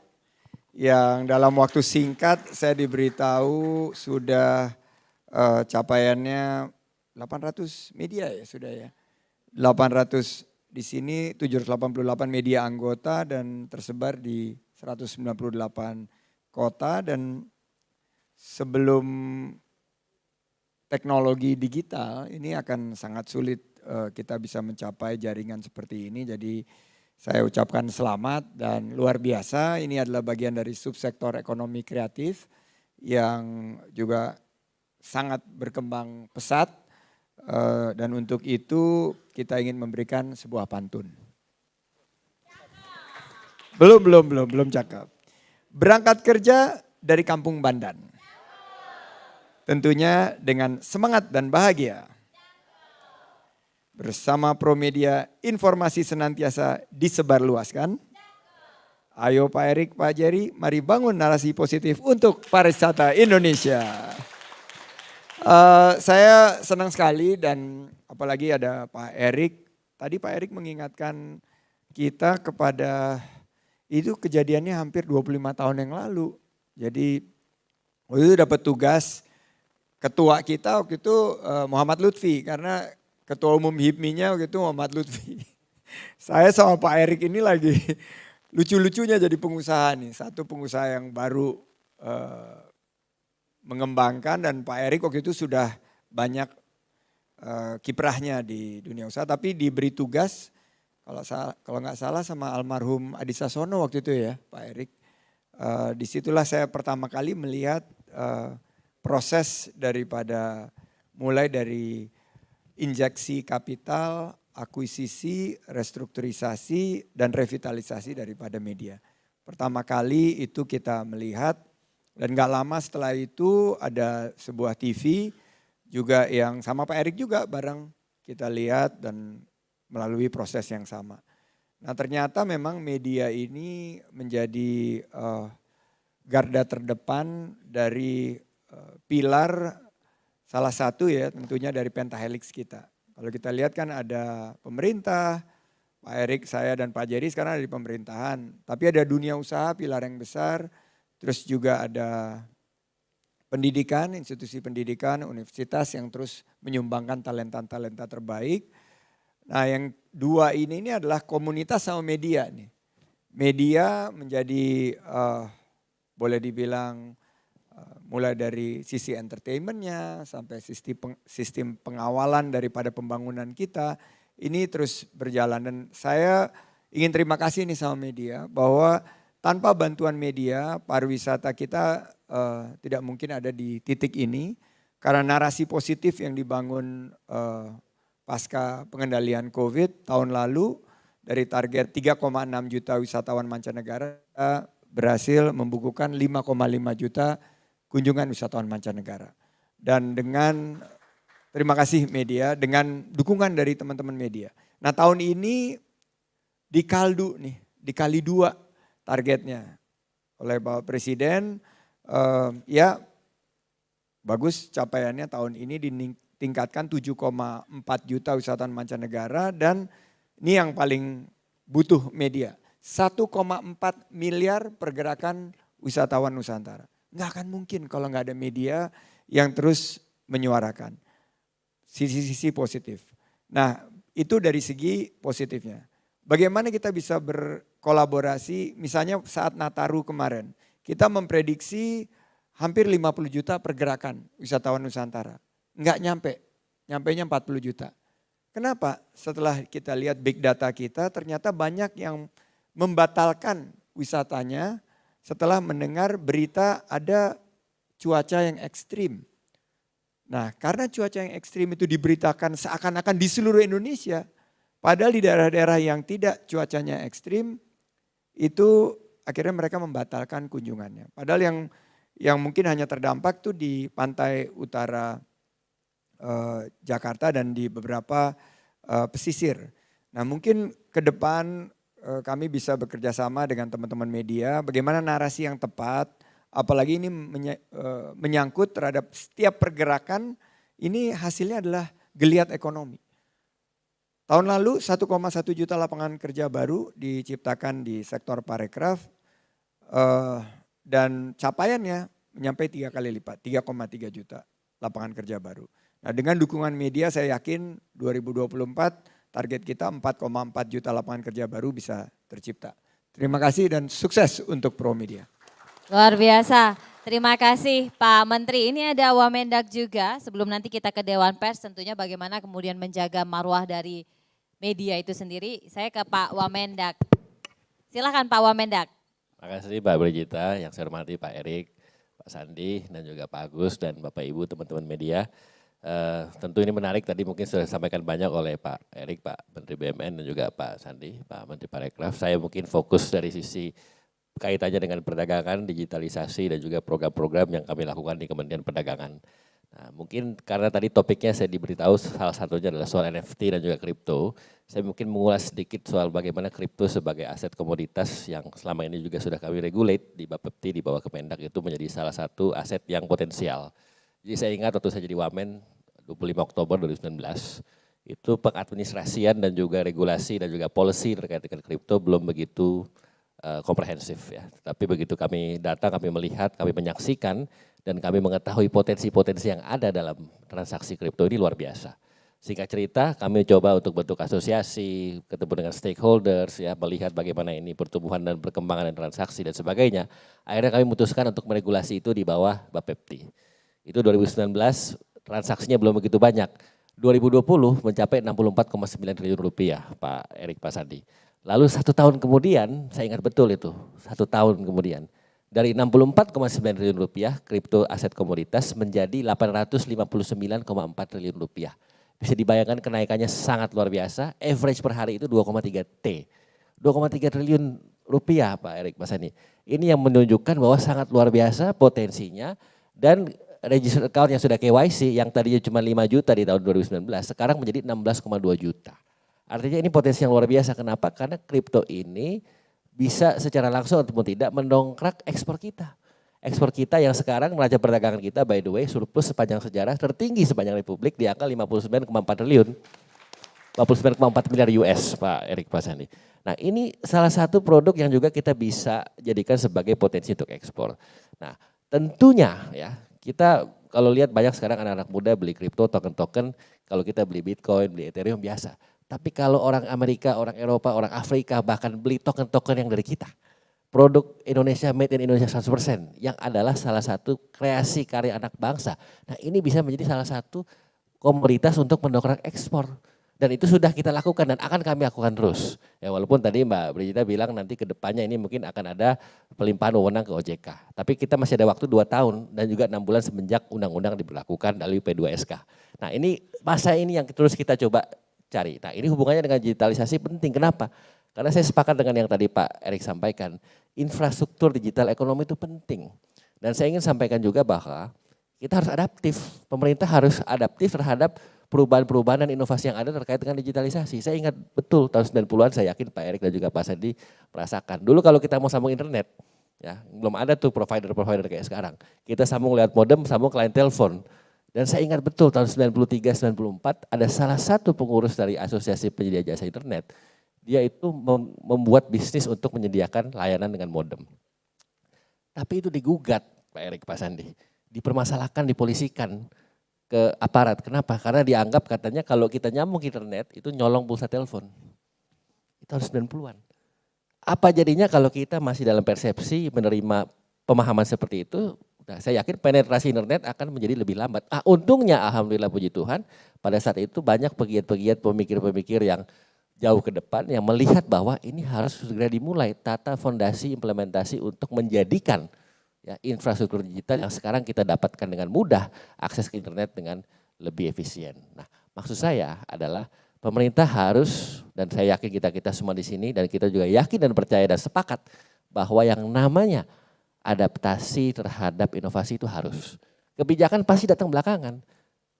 yang dalam waktu singkat saya diberitahu sudah capaiannya 800 media ya sudah ya. 800 di sini 788 media anggota dan tersebar di 198 kota, dan sebelum teknologi digital ini akan sangat sulit kita bisa mencapai jaringan seperti ini. Jadi saya ucapkan selamat dan luar biasa, ini adalah bagian dari subsektor ekonomi kreatif yang juga sangat berkembang pesat, dan untuk itu kita ingin memberikan sebuah pantun. Belum cakep. Berangkat kerja dari Kampung Bandan. Tentunya dengan semangat dan bahagia. Bersama Promedia, informasi senantiasa disebarluaskan. Ayo Pak Erik, Pak Jerry, mari bangun narasi positif untuk pariwisata Indonesia. Saya senang sekali dan apalagi ada Pak Erik. Tadi Pak Erik mengingatkan kita kepada itu kejadiannya hampir 25 tahun yang lalu. Jadi waktu itu dapat tugas ketua kita waktu itu Muhammad Lutfi, karena ketua umum HIPMI-nya waktu itu Muhammad Lutfi. Saya sama Pak Erik ini lagi lucu-lucunya jadi pengusaha nih. Satu pengusaha yang baru mengembangkan, dan Pak Erik waktu itu sudah banyak kiprahnya di dunia usaha, tapi diberi tugas kalau nggak salah sama almarhum Adi Sasono waktu itu ya Pak Erik. Disitulah saya pertama kali melihat proses daripada mulai dari injeksi kapital, akuisisi, restrukturisasi, dan revitalisasi daripada media. Pertama kali itu kita melihat, dan gak lama setelah itu ada sebuah TV juga yang sama Pak Erik juga bareng kita lihat dan melalui proses yang sama. Nah ternyata memang media ini menjadi garda terdepan dari pilar salah satu ya tentunya dari pentahelix kita. Kalau kita lihat kan ada pemerintah, Pak Erik, saya dan Pak Jerry sekarang ada di pemerintahan. Tapi ada dunia usaha, pilar yang besar, terus juga ada pendidikan, institusi pendidikan, universitas yang terus menyumbangkan talenta-talenta terbaik. Nah yang dua ini adalah komunitas sama media nih. Media menjadi boleh dibilang mulai dari sisi entertainmentnya sampai sistem pengawalan daripada pembangunan kita ini terus berjalan. Dan saya ingin terima kasih nih sama media bahwa tanpa bantuan media pariwisata kita tidak mungkin ada di titik ini, karena narasi positif yang dibangun pasca pengendalian COVID tahun lalu dari target 3,6 juta wisatawan mancanegara berhasil membukukan 5,5 juta kunjungan wisatawan mancanegara. Dan dengan terima kasih media, dengan dukungan dari teman-teman media. Nah tahun ini dikali 2 targetnya oleh Bapak Presiden. Ya bagus capaiannya tahun ini ditingkatkan 7,4 juta wisatawan mancanegara, dan ini yang paling butuh media. 1,4 miliar pergerakan wisatawan Nusantara. Nggak akan mungkin kalau nggak ada media yang terus menyuarakan sisi-sisi positif. Nah itu dari segi positifnya. Bagaimana kita bisa berkolaborasi, misalnya saat Nataru kemarin. Kita memprediksi hampir 50 juta pergerakan wisatawan Nusantara. Nggak nyampenya 40 juta. Kenapa? Setelah kita lihat big data kita, ternyata banyak yang membatalkan wisatanya setelah mendengar berita ada cuaca yang ekstrim. Nah karena cuaca yang ekstrim itu diberitakan seakan-akan di seluruh Indonesia, padahal di daerah-daerah yang tidak cuacanya ekstrim itu akhirnya mereka membatalkan kunjungannya. Padahal yang mungkin hanya terdampak tuh di pantai utara Jakarta dan di beberapa pesisir. Nah mungkin ke depan kami bisa bekerja sama dengan teman-teman media, bagaimana narasi yang tepat, apalagi ini menyangkut terhadap setiap pergerakan, ini hasilnya adalah geliat ekonomi. Tahun lalu 1,1 juta lapangan kerja baru diciptakan di sektor parekraf, dan capaiannya mencapai 3 kali lipat, 3,3 juta lapangan kerja baru. Nah dengan dukungan media saya yakin 2024 target kita 4,4 juta lapangan kerja baru bisa tercipta. Terima kasih dan sukses untuk Promedia. Luar biasa. Terima kasih Pak Menteri. Ini ada Wamendak juga. Sebelum nanti kita ke Dewan Pers tentunya bagaimana kemudian menjaga marwah dari media itu sendiri. Saya ke Pak Wamendak. Silakan Pak Wamendak. Terima kasih Pak Brigita, yang saya hormati Pak Erik, Pak Sandi, dan juga Pak Agus, dan Bapak Ibu teman-teman media. Tentu ini menarik, tadi mungkin sudah disampaikan banyak oleh Pak Erik, Pak Menteri BUMN, dan juga Pak Sandi, Pak Menteri Parekraf. Saya mungkin fokus dari sisi kaitannya dengan perdagangan, digitalisasi, dan juga program-program yang kami lakukan di Kementerian Perdagangan. Nah, mungkin karena tadi topiknya saya diberitahu salah satunya adalah soal NFT dan juga kripto. Saya mungkin mengulas sedikit soal bagaimana kripto sebagai aset komoditas yang selama ini juga sudah kami regulate di Bapepti, di bawah Kemendak, itu menjadi salah satu aset yang potensial. Jadi saya ingat waktu saya jadi Wamen 25 Oktober 2019, itu pengadministrasian dan juga regulasi dan juga policy terkait dengan kripto belum begitu komprehensif ya. Tapi begitu kami datang, kami melihat, kami menyaksikan, dan kami mengetahui potensi-potensi yang ada dalam transaksi kripto ini luar biasa. Singkat cerita, kami coba untuk bentuk asosiasi, ketemu dengan stakeholders, ya, melihat bagaimana ini pertumbuhan dan perkembangan dan transaksi dan sebagainya. Akhirnya kami memutuskan untuk meregulasi itu di bawah Bapepti. Itu 2019, transaksinya belum begitu banyak. 2020 mencapai 64,9 triliun rupiah, Pak Erik, Pak Sandi. Lalu 1 tahun kemudian, saya ingat betul itu, 1 tahun kemudian, dari 64,9 triliun rupiah kripto aset komoditas menjadi 859,4 triliun rupiah. Bisa dibayangkan kenaikannya sangat luar biasa, average per hari itu 2,3 T. 2,3 triliun rupiah Pak Erik, Mas Sandi. Ini yang menunjukkan bahwa sangat luar biasa potensinya, dan register account yang sudah KYC yang tadinya cuma 5 juta di tahun 2019 sekarang menjadi 16,2 juta. Artinya ini potensi yang luar biasa. Kenapa? Karena kripto ini bisa secara langsung ataupun tidak mendongkrak ekspor kita. Ekspor kita yang sekarang neraca perdagangan kita by the way surplus sepanjang sejarah tertinggi sepanjang Republik di angka 59,4 triliun. 49,4 miliar US Pak Erik, Pak Sandi. Nah ini salah satu produk yang juga kita bisa jadikan sebagai potensi untuk ekspor. Nah tentunya ya kita kalau lihat banyak sekarang anak-anak muda beli kripto, token-token, kalau kita beli Bitcoin, beli Ethereum biasa. Tapi kalau orang Amerika, orang Eropa, orang Afrika bahkan beli token-token yang dari kita. Produk Indonesia, made in Indonesia 100% yang adalah salah satu kreasi karya anak bangsa. Nah ini bisa menjadi salah satu komoditas untuk mendongkrak ekspor. Dan itu sudah kita lakukan dan akan kami lakukan terus. Ya walaupun tadi Mbak Brigita bilang nanti ke depannya ini mungkin akan ada pelimpahan wewenang ke OJK. Tapi kita masih ada waktu 2 tahun dan juga 6 bulan semenjak undang-undang diberlakukan melalui P2SK. Nah ini masa ini yang terus kita coba cari. Nah ini hubungannya dengan digitalisasi penting. Kenapa? Karena saya sepakat dengan yang tadi Pak Erik sampaikan. Infrastruktur digital ekonomi itu penting. Dan saya ingin sampaikan juga bahwa kita harus adaptif. Pemerintah harus adaptif terhadap perubahan-perubahan dan inovasi yang ada terkait dengan digitalisasi. Saya ingat betul tahun 90-an saya yakin Pak Erik dan juga Pak Sandi merasakan. Dulu kalau kita mau sambung internet, ya belum ada tuh provider-provider kayak sekarang. Kita sambung lewat modem, sambung klien telepon. Dan saya ingat betul tahun 93-94 ada salah satu pengurus dari Asosiasi Penyedia Jasa Internet. Dia itu membuat bisnis untuk menyediakan layanan dengan modem. Tapi itu digugat Pak Erik, Pak Sandi. Dipermasalahkan, dipolisikan ke aparat. Kenapa? Karena dianggap katanya kalau kita nyambung internet itu nyolong pulsa telepon. Itu harus 90-an. Apa jadinya kalau kita masih dalam persepsi menerima pemahaman seperti itu? Nah, saya yakin penetrasi internet akan menjadi lebih lambat. Untungnya alhamdulillah puji Tuhan pada saat itu banyak pegiat-pegiat pemikir-pemikir yang jauh ke depan yang melihat bahwa ini harus segera dimulai tata fondasi implementasi untuk menjadikan ya, infrastruktur digital yang sekarang kita dapatkan dengan mudah akses ke internet dengan lebih efisien. Nah, maksud saya adalah pemerintah harus dan saya yakin kita semua di sini dan kita juga yakin dan percaya dan sepakat bahwa yang namanya adaptasi terhadap inovasi itu harus. Kebijakan pasti datang belakangan.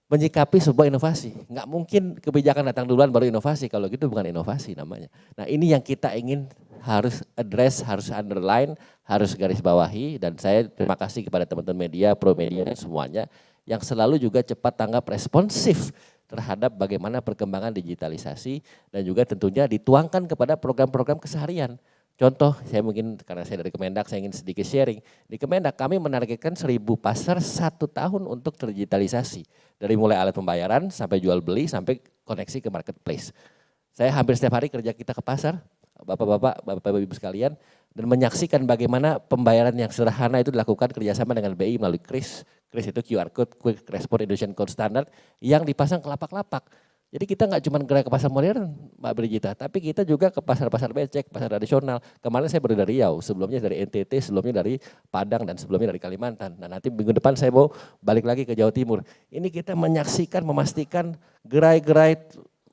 Menyikapi sebuah inovasi. Nggak mungkin kebijakan datang duluan baru inovasi. Kalau gitu bukan inovasi namanya. Nah ini yang kita ingin harus address, harus underline, harus garis bawahi. Dan saya terima kasih kepada teman-teman media, pro media dan semuanya. Yang selalu juga cepat tanggap responsif terhadap bagaimana perkembangan digitalisasi. Dan juga tentunya dituangkan kepada program-program keseharian. Contoh, saya mungkin karena saya dari Kemendak, saya ingin sedikit sharing. Di Kemendak kami menargetkan 1000 pasar 1 tahun untuk terdigitalisasi. Dari mulai alat pembayaran sampai jual beli sampai koneksi ke marketplace. Saya hampir setiap hari kerja kita ke pasar, bapak-bapak, bapak-ibu sekalian, dan menyaksikan bagaimana pembayaran yang sederhana itu dilakukan kerjasama dengan BI melalui KRIS. KRIS itu QR Code, Quick Response Indonesian Code Standard, yang dipasang ke lapak-lapak. Jadi kita nggak cuma gerak ke pasar modern, Mbak Brigita, tapi kita juga ke pasar-pasar becek, pasar tradisional. Kemarin saya baru dari Riau, sebelumnya dari NTT, sebelumnya dari Padang, dan sebelumnya dari Kalimantan. Nah nanti minggu depan saya mau balik lagi ke Jawa Timur. Ini kita menyaksikan, memastikan gerai-gerai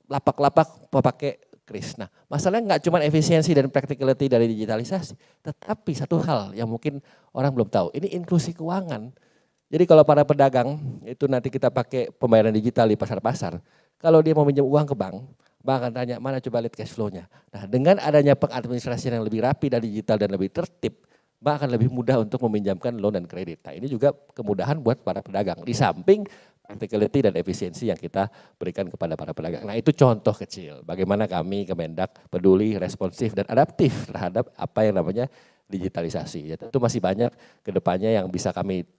lapak-lapak pakai KRIS. Nah masalahnya nggak cuma efisiensi dan practicality dari digitalisasi, tetapi satu hal yang mungkin orang belum tahu, ini inklusi keuangan. Jadi kalau para pedagang itu nanti kita pakai pembayaran digital di pasar-pasar, kalau dia mau minjem uang ke bank akan tanya mana coba lihat cash flow-nya. Nah dengan adanya pengadministrasian yang lebih rapi dan digital dan lebih tertib, bank akan lebih mudah untuk meminjamkan loan dan kredit. Nah ini juga kemudahan buat para pedagang. Di samping practicality dan efisiensi yang kita berikan kepada para pedagang. Nah itu contoh kecil bagaimana kami Kemendak peduli, responsif dan adaptif terhadap apa yang namanya digitalisasi. Ya, tentu masih banyak ke depannya yang bisa kami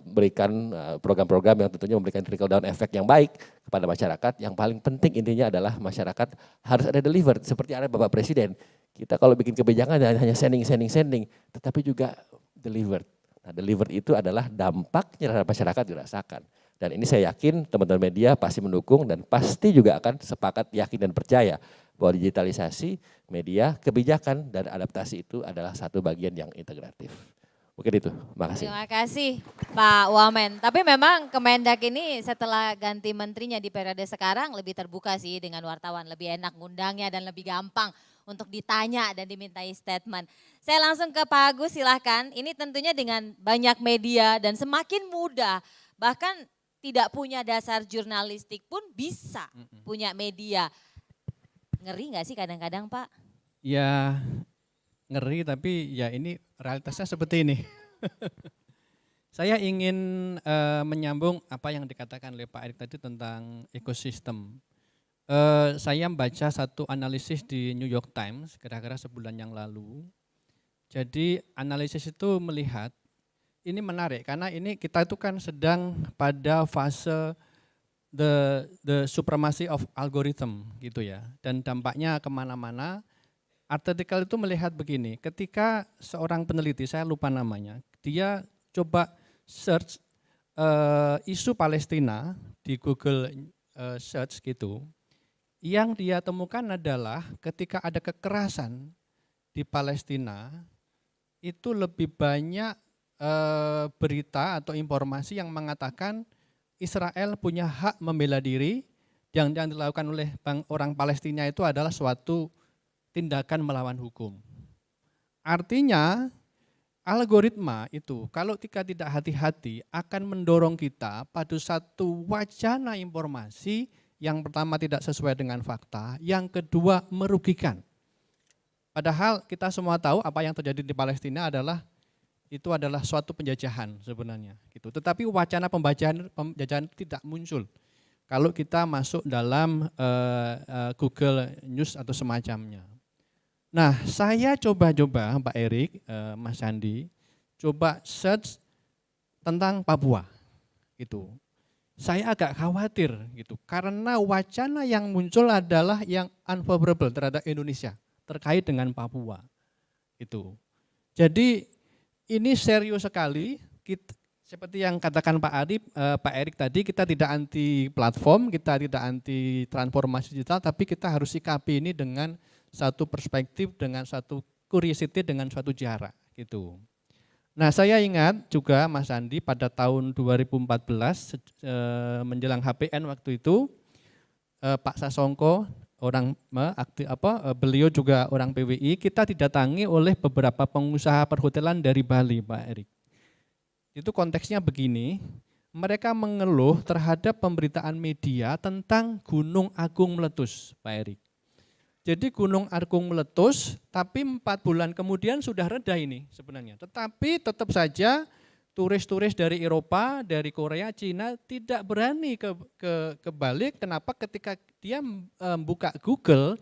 berikan program-program yang tentunya memberikan trickle down effect yang baik kepada masyarakat. Yang paling penting intinya adalah masyarakat harus ada delivered seperti ada Bapak Presiden. Kita kalau bikin kebijakan hanya sending, tetapi juga delivered. Nah, delivered itu adalah dampaknya terhadap masyarakat dirasakan. Dan ini saya yakin teman-teman media pasti mendukung dan pasti juga akan sepakat, yakin dan percaya bahwa digitalisasi, media, kebijakan dan adaptasi itu adalah satu bagian yang integratif. Mungkin itu, makasih. Terima kasih Pak Wamen. Tapi memang Kemendak ini setelah ganti menterinya di periode sekarang lebih terbuka sih dengan wartawan. Lebih enak ngundangnya dan lebih gampang untuk ditanya dan dimintai statement. Saya langsung ke Pak Agus silahkan. Ini tentunya dengan banyak media dan semakin mudah. Bahkan tidak punya dasar jurnalistik pun bisa punya media. Ngeri gak sih kadang-kadang Pak? Ya ngeri tapi ya ini realitasnya seperti ini. Saya ingin menyambung apa yang dikatakan oleh Pak Erik tadi tentang ekosistem. Saya membaca satu analisis di New York Times kira-kira sebulan yang lalu. Jadi analisis itu melihat, ini menarik karena ini kita itu kan sedang pada fase the supremacy of algorithm gitu ya. Dan dampaknya kemana-mana. Artikel itu melihat begini, ketika seorang peneliti, saya lupa namanya, dia coba search isu Palestina di Google search gitu, yang dia temukan adalah ketika ada kekerasan di Palestina, itu lebih banyak berita atau informasi yang mengatakan Israel punya hak membela diri, yang dilakukan oleh orang Palestina itu adalah suatu tindakan melawan hukum. Artinya algoritma itu kalau kita tidak hati-hati akan mendorong kita pada satu wacana informasi yang pertama tidak sesuai dengan fakta, yang kedua merugikan. Padahal kita semua tahu apa yang terjadi di Palestina adalah itu adalah suatu penjajahan sebenarnya gitu. Tetapi wacana penjajahan tidak muncul kalau kita masuk dalam Google News atau semacamnya. Nah, saya coba-coba Pak Erik, Mas Sandi, coba search tentang Papua gitu. Saya agak khawatir gitu, karena wacana yang muncul adalah yang unfavorable terhadap Indonesia terkait dengan Papua. Itu. Jadi ini serius sekali, seperti yang katakan Pak Erik tadi, kita tidak anti platform, kita tidak anti transformasi digital, tapi kita harus sikapi ini dengan satu perspektif, dengan satu curiosity, dengan suatu jarak gitu. Nah saya ingat juga Mas Andi pada tahun 2014 menjelang HPN waktu itu Pak Sasongko beliau juga orang PWI, kita didatangi oleh beberapa pengusaha perhotelan dari Bali Pak Erik. Itu konteksnya begini, mereka mengeluh terhadap pemberitaan media tentang Gunung Agung meletus Pak Erik. Jadi Gunung Agung meletus, tapi 4 bulan kemudian sudah reda ini sebenarnya. Tetapi tetap saja turis-turis dari Eropa, dari Korea, Cina tidak berani ke Bali. Kenapa? Ketika dia buka Google,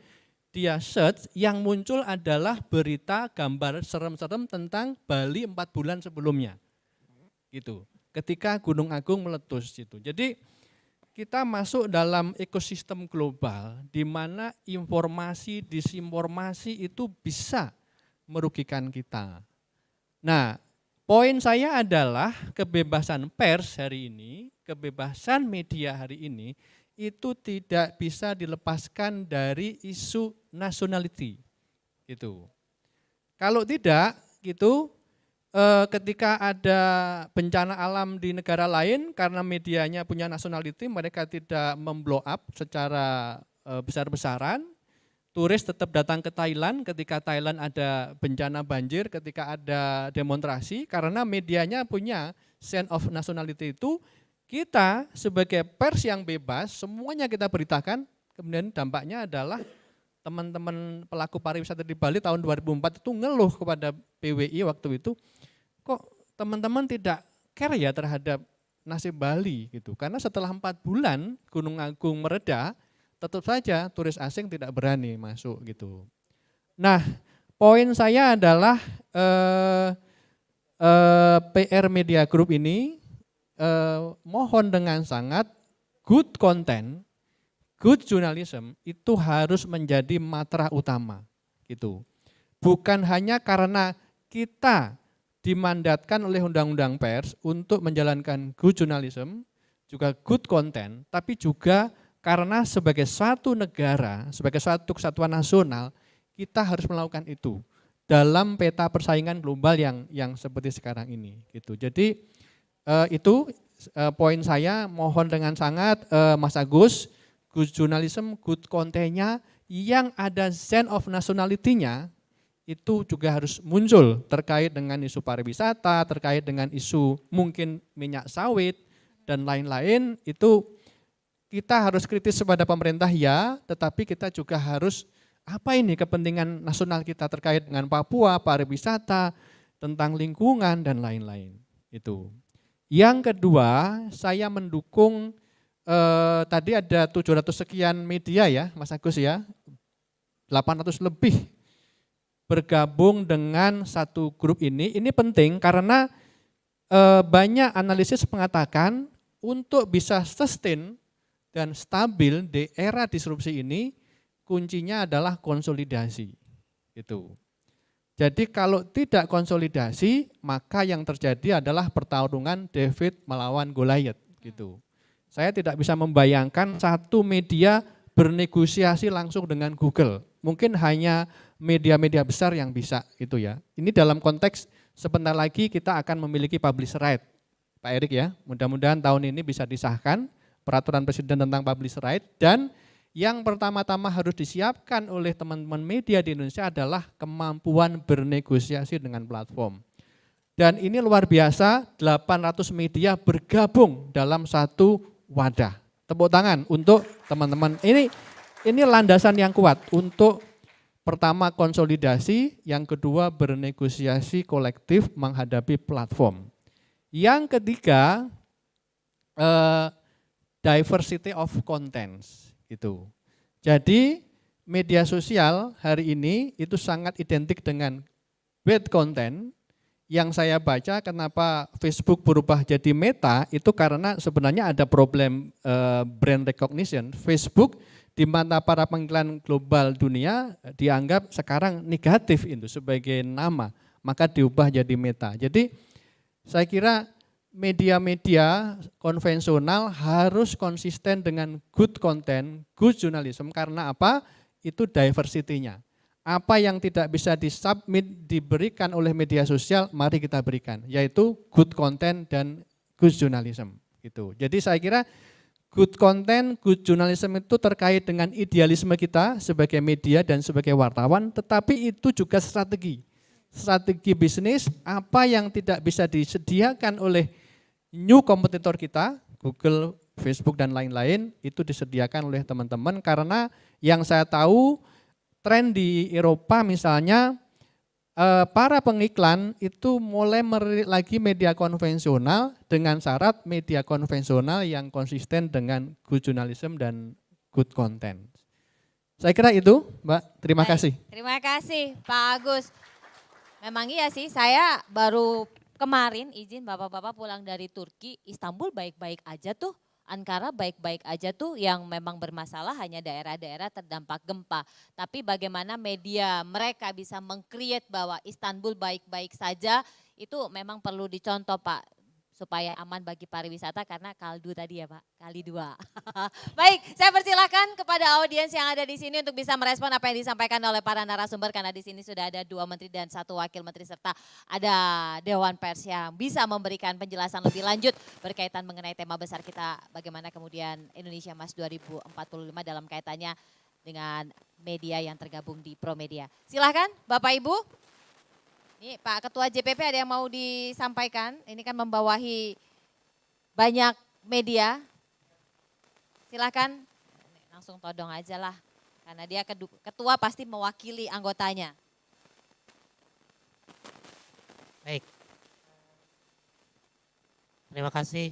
dia search, yang muncul adalah berita gambar serem-serem tentang Bali 4 bulan sebelumnya. Gitu. Ketika Gunung Agung meletus gitu. Jadi kita masuk dalam ekosistem global di mana informasi, disinformasi itu bisa merugikan kita. Nah, poin saya adalah kebebasan pers hari ini, kebebasan media hari ini itu tidak bisa dilepaskan dari isu nationality. Gitu. Kalau tidak, gitu, ketika ada bencana alam di negara lain karena medianya punya nationality, mereka tidak memblow up secara besar-besaran. Turis tetap datang ke Thailand ketika Thailand ada bencana banjir, ketika ada demonstrasi, karena medianya punya sense of nationality itu. Kita sebagai pers yang bebas, semuanya kita beritakan, kemudian dampaknya adalah teman-teman pelaku pariwisata di Bali tahun 2004 itu ngeluh kepada PWI waktu itu, kok teman-teman tidak care ya terhadap nasib Bali gitu. Karena setelah 4 bulan Gunung Agung mereda, tetap saja turis asing tidak berani masuk gitu. Nah, poin saya adalah PR Media Group ini mohon dengan sangat good content, good journalism itu harus menjadi matra utama gitu. Bukan hanya karena kita dimandatkan oleh undang-undang pers untuk menjalankan good journalism, juga good content, tapi juga karena sebagai suatu negara, sebagai suatu kesatuan nasional, kita harus melakukan itu dalam peta persaingan global yang seperti sekarang ini gitu. Jadi itu poin saya, mohon dengan sangat Mas Agus, good journalism, good content-nya yang ada sense of nationality-nya itu juga harus muncul terkait dengan isu pariwisata, terkait dengan isu mungkin minyak sawit dan lain-lain. Itu kita harus kritis kepada pemerintah ya, tetapi kita juga harus apa ini kepentingan nasional kita terkait dengan Papua, pariwisata, tentang lingkungan dan lain-lain. Itu. Yang kedua, saya mendukung tadi ada 700 sekian media ya, Mas Agus ya, 800 lebih bergabung dengan satu grup ini. Ini penting karena banyak analisis mengatakan untuk bisa sustain dan stabil di era disrupsi ini, kuncinya adalah konsolidasi. Gitu. Jadi kalau tidak konsolidasi, maka yang terjadi adalah pertarungan David melawan Goliath gitu. Saya tidak bisa membayangkan satu media bernegosiasi langsung dengan Google. Mungkin hanya media-media besar yang bisa itu ya. Ini dalam konteks sebentar lagi kita akan memiliki publisher right. Pak Erik ya, mudah-mudahan tahun ini bisa disahkan peraturan presiden tentang publisher right, dan yang pertama-tama harus disiapkan oleh teman-teman media di Indonesia adalah kemampuan bernegosiasi dengan platform. Dan ini luar biasa, 800 media bergabung dalam satu wadah. Tepuk tangan untuk teman-teman. Ini landasan yang kuat untuk pertama konsolidasi, yang kedua bernegosiasi kolektif menghadapi platform. Yang ketiga, diversity of contents. Gitu. Jadi media sosial hari ini itu sangat identik dengan bad content. Yang saya baca kenapa Facebook berubah jadi Meta itu karena sebenarnya ada problem brand recognition. Facebook di mata para pengiklan global dunia dianggap sekarang negatif itu sebagai nama, maka diubah jadi Meta. Jadi saya kira media-media konvensional harus konsisten dengan good content, good journalism, karena apa? Itu diversity-nya. Apa yang tidak bisa disubmit, diberikan oleh media sosial, mari kita berikan, yaitu good content dan good journalism. Gitu. Jadi saya kira good content, good journalism itu terkait dengan idealisme kita sebagai media dan sebagai wartawan, tetapi itu juga strategi bisnis, apa yang tidak bisa disediakan oleh new kompetitor kita, Google, Facebook dan lain-lain, itu disediakan oleh teman-teman karena yang saya tahu tren di Eropa misalnya para pengiklan itu mulai merilik lagi media konvensional dengan syarat media konvensional yang konsisten dengan good journalism dan good content. Saya kira itu, Mbak. Terima kasih. Terima kasih, Pak Agus. Memang iya sih, saya baru kemarin izin bapak-bapak pulang dari Turki, Istanbul baik-baik aja tuh. Ankara baik-baik aja tuh, yang memang bermasalah hanya daerah-daerah terdampak gempa. Tapi bagaimana media mereka bisa meng-create bahwa Istanbul baik-baik saja, itu memang perlu dicontoh Pak, supaya aman bagi pariwisata karena kaldu tadi ya Pak, kali dua. Baik, saya persilakan kepada audiens yang ada di sini untuk bisa merespon apa yang disampaikan oleh para narasumber, karena di sini sudah ada 2 menteri dan 1 wakil menteri serta ada Dewan Pers yang bisa memberikan penjelasan lebih lanjut berkaitan mengenai tema besar kita, bagaimana kemudian Indonesia Emas 2045 dalam kaitannya dengan media yang tergabung di Promedia. Silahkan Bapak Ibu. Ini Pak Ketua JPP ada yang mau disampaikan, ini kan membawahi banyak media. Silakan, langsung todong aja lah, karena dia ketua pasti mewakili anggotanya. Baik, terima kasih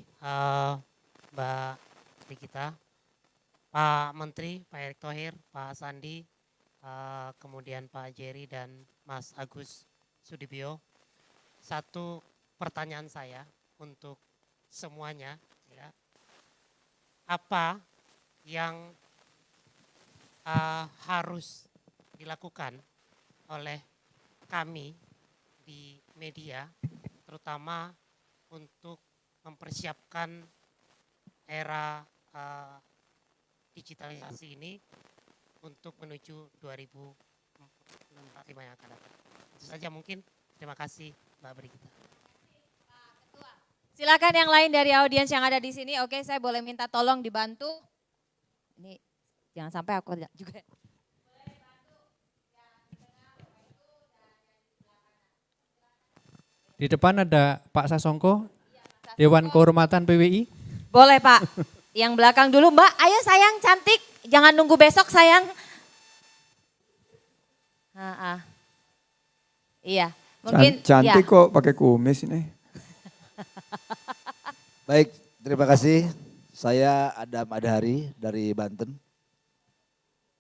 Mbak Rikita, Pak Menteri, Pak Erick Thohir, Pak Sandi, kemudian Pak Jerry dan Mas Agus Sudibyo. Satu pertanyaan saya untuk semuanya, ya. Apa yang harus dilakukan oleh kami di media, terutama untuk mempersiapkan era digitalisasi ini untuk menuju 2045 yang akan datang. Itu saja mungkin. Terima kasih Mbak Brigita. Silakan yang lain dari audiens yang ada di sini. Oke, saya boleh minta tolong dibantu. Ini jangan sampai aku juga. Di depan ada Pak Sasongko, Dewan Kehormatan PWI. Boleh Pak, yang belakang dulu Mbak. Ayo sayang, cantik, jangan nunggu besok sayang. Iya, mungkin cantik ya. kok pakai kumis ini. Baik, terima kasih. Saya Adam Adhari dari Banten.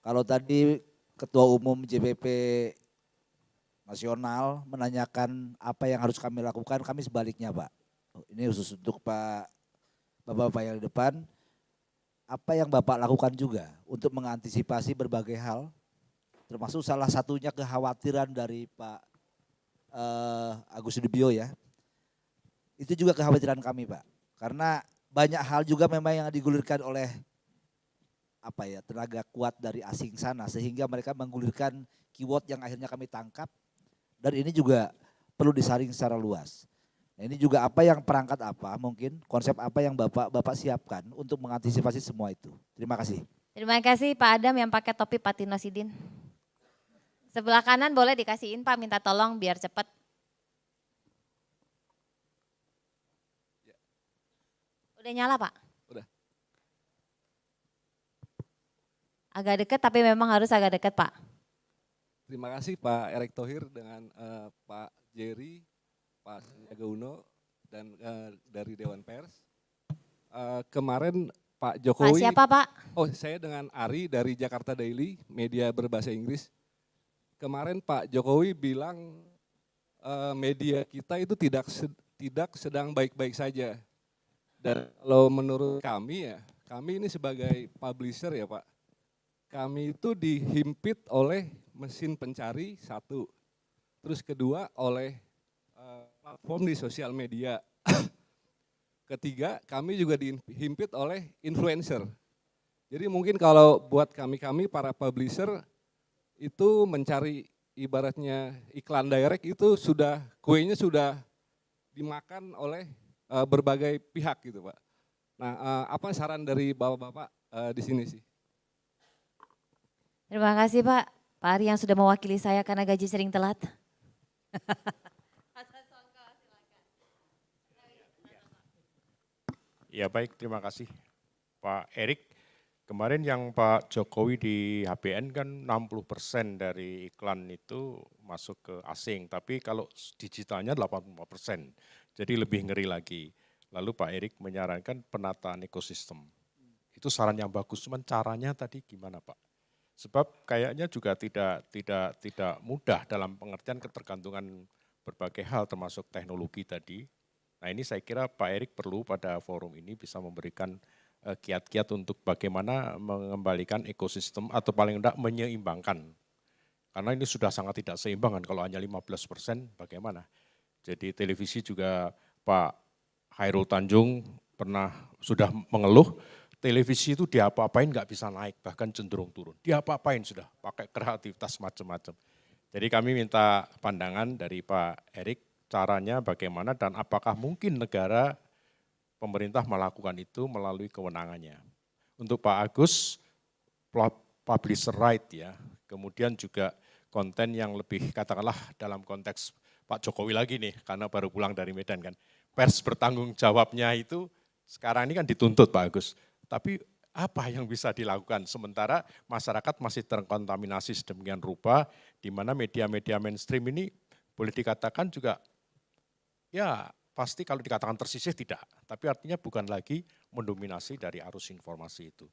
Kalau tadi Ketua Umum JPP Nasional menanyakan apa yang harus kami lakukan, kami sebaliknya Pak. Ini khusus untuk Bapak-Bapak yang di depan. Apa yang Bapak lakukan juga untuk mengantisipasi berbagai hal, termasuk salah satunya kekhawatiran dari Pak Agus Sudibyo ya. Itu juga kekhawatiran kami Pak. Karena banyak hal juga memang yang digulirkan oleh tenaga kuat dari asing sana, sehingga mereka menggulirkan keyword yang akhirnya kami tangkap, dan ini juga perlu disaring secara luas. Nah, ini juga perangkat mungkin konsep apa yang Bapak siapkan untuk mengantisipasi semua itu. Terima kasih. Terima kasih Pak Adam yang pakai topi Pak Tino Sidin. Sebelah kanan boleh dikasihin Pak, minta tolong biar cepat. Udah nyala Pak? Udah. Agak dekat tapi memang harus agak dekat Pak. Terima kasih Pak Erick Thohir dengan Pak Jerry, Pak Sandiaga Uno, dan dari Dewan Pers. Kemarin Pak Jokowi. Pak siapa Pak? Oh, saya dengan Ari dari Jakarta Daily, media berbahasa Inggris. Kemarin Pak Jokowi bilang media kita itu tidak sedang baik-baik saja. Dan kalau menurut kami ya, kami ini sebagai publisher ya Pak, kami itu dihimpit oleh mesin pencari satu, terus kedua oleh platform di sosial media. Ketiga, kami juga dihimpit oleh influencer. Jadi mungkin kalau buat kami para publisher itu mencari ibaratnya iklan direct itu kuenya sudah dimakan oleh berbagai pihak gitu Pak. Nah, apa saran dari Bapak-Bapak di sini sih? Terima kasih Pak. Pak Ari yang sudah mewakili saya karena gaji sering telat. Ya baik, terima kasih Pak Erick. Kemarin yang Pak Jokowi di HBN kan 60% dari iklan itu masuk ke asing, tapi kalau digitalnya 85%, jadi lebih ngeri lagi. Lalu Pak Erick menyarankan penataan ekosistem. Itu saran yang bagus, cuman caranya tadi gimana Pak? Sebab kayaknya juga tidak mudah dalam pengertian ketergantungan berbagai hal termasuk teknologi tadi. Nah ini saya kira Pak Erick perlu pada forum ini bisa memberikan kiat-kiat untuk bagaimana mengembalikan ekosistem atau paling tidak menyeimbangkan. Karena ini sudah sangat tidak seimbang kan, kalau hanya 15% bagaimana. Jadi televisi juga Pak Khairul Tanjung sudah mengeluh, televisi itu diapa-apain nggak bisa naik, bahkan cenderung turun. Diapa-apain sudah, pakai kreativitas macam-macam. Jadi kami minta pandangan dari Pak Erik, caranya bagaimana dan apakah mungkin negara pemerintah melakukan itu melalui kewenangannya. Untuk Pak Agus, publisher right ya, kemudian juga konten yang lebih katakanlah dalam konteks Pak Jokowi lagi nih, karena baru pulang dari Medan kan. Pers bertanggung jawabnya itu sekarang ini kan dituntut Pak Agus. Tapi apa yang bisa dilakukan sementara masyarakat masih terkontaminasi sedemikian rupa, di mana media-media mainstream ini boleh dikatakan juga ya pasti kalau dikatakan tersisih tidak, tapi artinya bukan lagi mendominasi dari arus informasi itu.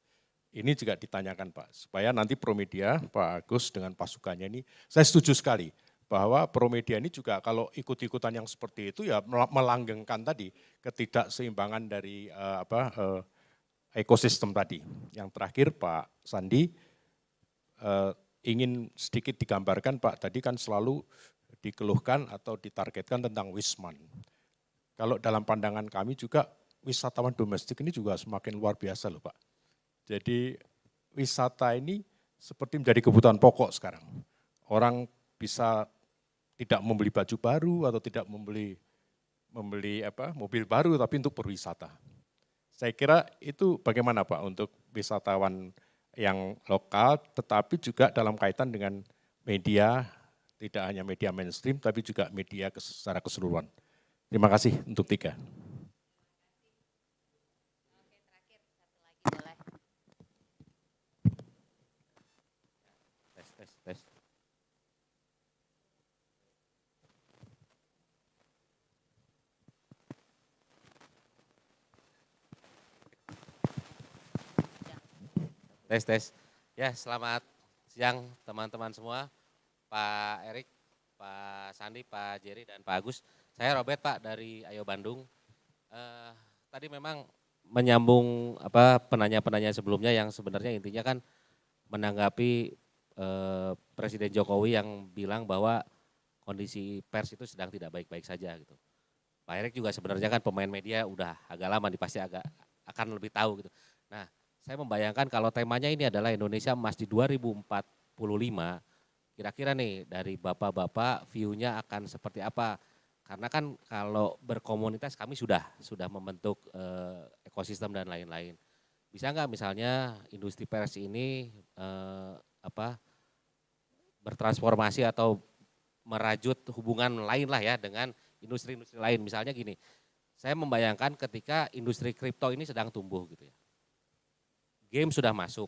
Ini juga ditanyakan Pak, supaya nanti Promedia, Pak Agus dengan pasukannya ini, saya setuju sekali bahwa Promedia ini juga kalau ikut-ikutan yang seperti itu ya melanggengkan tadi ketidakseimbangan dari ekosistem tadi. Yang terakhir Pak Sandi, ingin sedikit digambarkan Pak, tadi kan selalu dikeluhkan atau ditargetkan tentang Wisman. Kalau dalam pandangan kami juga wisatawan domestik ini juga semakin luar biasa loh Pak. Jadi wisata ini seperti menjadi kebutuhan pokok sekarang. Orang bisa tidak membeli baju baru atau tidak membeli mobil baru tapi untuk berwisata. Saya kira itu bagaimana Pak untuk wisatawan yang lokal tetapi juga dalam kaitan dengan media, tidak hanya media mainstream tapi juga media secara keseluruhan. Terima kasih untuk 3. Tes. Ya, selamat siang teman-teman semua, Pak Erik, Pak Sandi, Pak Jerry, dan Pak Agus. Saya Robert Pak dari Ayo Bandung. Tadi memang menyambung penanya-penanya sebelumnya yang sebenarnya intinya kan menanggapi Presiden Jokowi yang bilang bahwa kondisi pers itu sedang tidak baik-baik saja gitu. Pak Erik juga sebenarnya kan pemain media udah agak lama nih, pasti akan lebih tahu gitu. Nah, saya membayangkan kalau temanya ini adalah Indonesia Emas di 2045, kira-kira nih dari bapak-bapak view-nya akan seperti apa? Karena kan kalau berkomunitas kami sudah membentuk ekosistem dan lain-lain. Bisa nggak misalnya industri pers ini bertransformasi atau merajut hubungan lain lah ya dengan industri-industri lain. Misalnya gini, saya membayangkan ketika industri kripto ini sedang tumbuh gitu ya. Game sudah masuk,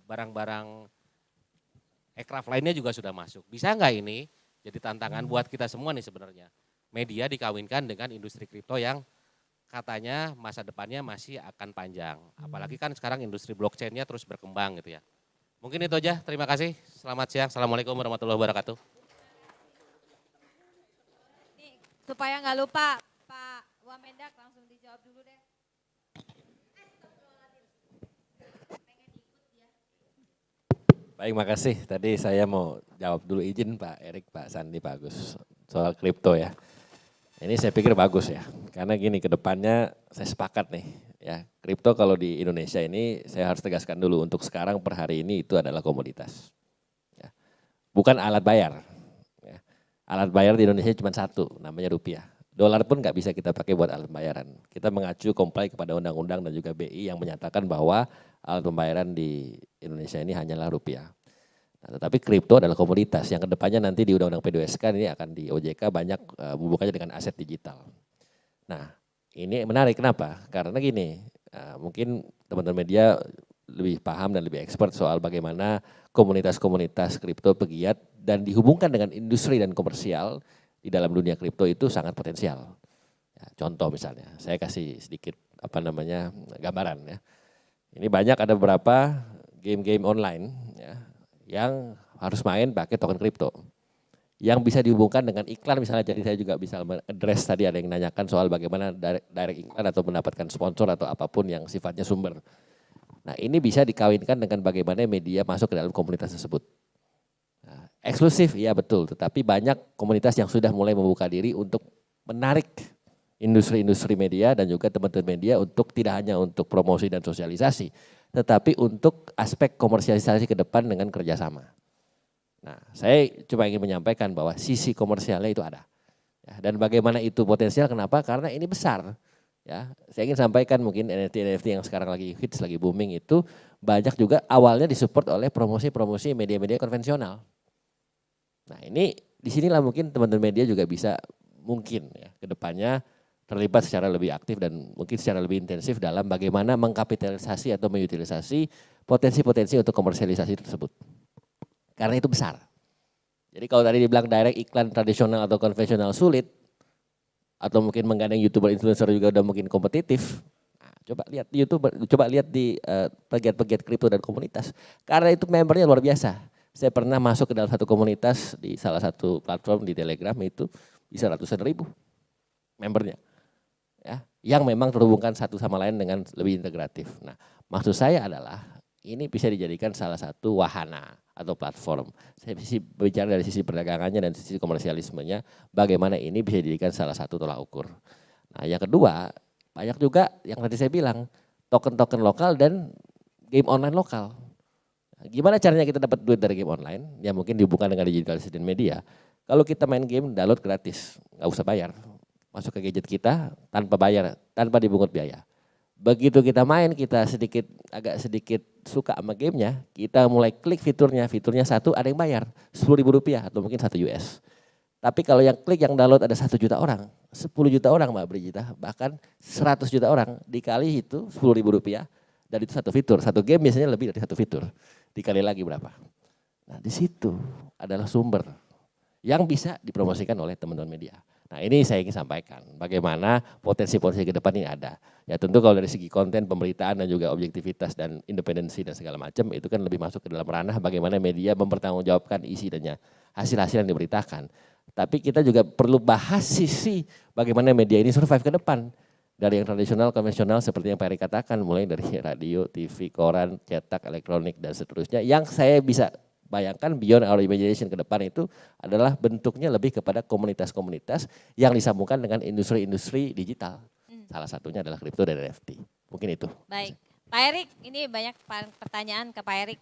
barang-barang aircraft lainnya juga sudah masuk. Bisa nggak ini jadi tantangan buat kita semua nih sebenarnya. Media dikawinkan dengan industri kripto yang katanya masa depannya masih akan panjang. Apalagi kan sekarang industri blockchain-nya terus berkembang gitu ya. Mungkin itu aja, terima kasih. Selamat siang, Assalamualaikum warahmatullahi wabarakatuh. Supaya nggak lupa, Pak Wamendak langsung dijawab dulu deh. Baik, makasih. Tadi saya mau jawab dulu, izin Pak Erik, Pak Sandi, Pak Agus soal kripto ya. Ini saya pikir bagus ya, karena gini ke depannya saya sepakat nih ya. Kripto kalau di Indonesia ini saya harus tegaskan dulu untuk sekarang per hari ini itu adalah komoditas. Ya. Bukan alat bayar. Ya. Alat bayar di Indonesia cuma satu, namanya rupiah. Dolar pun nggak bisa kita pakai buat alat pembayaran. Kita mengacu comply kepada undang-undang dan juga BI yang menyatakan bahwa alat pembayaran di Indonesia ini hanyalah rupiah. Nah, tetapi kripto adalah komoditas yang kedepannya nanti di Undang-Undang P2SK ini akan di OJK banyak hubungannya dengan aset digital. Nah ini menarik, kenapa? Karena gini, mungkin teman-teman media lebih paham dan lebih expert soal bagaimana komunitas-komunitas kripto pegiat dan dihubungkan dengan industri dan komersial di dalam dunia kripto itu sangat potensial. Ya, contoh misalnya, saya kasih sedikit gambaran ya. Ini banyak ada beberapa game-game online ya, yang harus main pakai token kripto. yang bisa dihubungkan dengan iklan misalnya. Jadi saya juga bisa address tadi ada yang nanyakan soal bagaimana direct iklan atau mendapatkan sponsor atau apapun yang sifatnya sumber. Nah ini bisa dikawinkan dengan bagaimana media masuk ke dalam komunitas tersebut. Nah, eksklusif, iya betul, tetapi banyak komunitas yang sudah mulai membuka diri untuk menarik industri-industri media dan juga teman-teman media untuk tidak hanya untuk promosi dan sosialisasi, tetapi untuk aspek komersialisasi ke depan dengan kerjasama. Nah, saya cuma ingin menyampaikan bahwa sisi komersialnya itu ada. Ya, dan bagaimana itu potensial, kenapa? Karena ini besar. Ya, saya ingin sampaikan mungkin NFT yang sekarang lagi hits, lagi booming itu banyak juga awalnya disupport oleh promosi-promosi media-media konvensional. Nah ini disinilah mungkin teman-teman media juga bisa mungkin ya ke depannya terlibat secara lebih aktif dan mungkin secara lebih intensif dalam bagaimana mengkapitalisasi atau mengutilisasi potensi-potensi untuk komersialisasi tersebut. Karena itu besar. Jadi kalau tadi dibilang direct iklan tradisional atau konvensional sulit, atau mungkin menggandeng YouTuber influencer juga udah mungkin kompetitif. Nah, coba lihat di YouTube, coba lihat di pegiat-pegiat kripto dan komunitas. Karena itu membernya luar biasa. Saya pernah masuk ke dalam satu komunitas di salah satu platform di Telegram itu bisa ratusan ribu membernya. Ya, yang memang terhubungkan satu sama lain dengan lebih integratif. Nah, maksud saya adalah ini bisa dijadikan salah satu wahana atau platform. Saya bicara dari sisi perdagangannya dan sisi komersialismenya, bagaimana ini bisa dijadikan salah satu tolak ukur. Nah yang kedua, banyak juga yang tadi saya bilang, token-token lokal dan game online lokal. Nah, gimana caranya kita dapat duit dari game online? Ya mungkin dihubungkan dengan digitalisasi dan media. Kalau kita main game, download gratis, nggak usah bayar. Masuk ke gadget kita tanpa bayar, tanpa dipungut biaya. Begitu kita main, kita agak sedikit suka sama gamenya, kita mulai klik fiturnya satu ada yang bayar Rp10.000 atau mungkin $1. Tapi kalau yang klik yang download ada 1 juta orang, 10 juta orang Mbak Brigita, bahkan 100 juta orang dikali itu Rp10.000 dan itu satu fitur, satu game biasanya lebih dari satu fitur, dikali lagi berapa? Nah di situ adalah sumber yang bisa dipromosikan oleh teman-teman media. Nah ini saya ingin sampaikan bagaimana potensi-potensi ke depan ini ada. Ya tentu kalau dari segi konten, pemberitaan dan juga objektivitas dan independensi dan segala macam itu kan lebih masuk ke dalam ranah bagaimana media mempertanggungjawabkan isi dan hasil-hasil yang diberitakan. Tapi kita juga perlu bahas sisi bagaimana media ini survive ke depan. Dari yang tradisional, konvensional seperti yang Pak Erik katakan, mulai dari radio, TV, koran, cetak, elektronik dan seterusnya. Yang saya bisa bayangkan beyond our imagination ke depan itu adalah bentuknya lebih kepada komunitas-komunitas yang disambungkan dengan industri-industri digital. Salah satunya adalah kripto dan NFT. Mungkin itu. Baik, Pak Erik, ini banyak pertanyaan ke Pak Erik.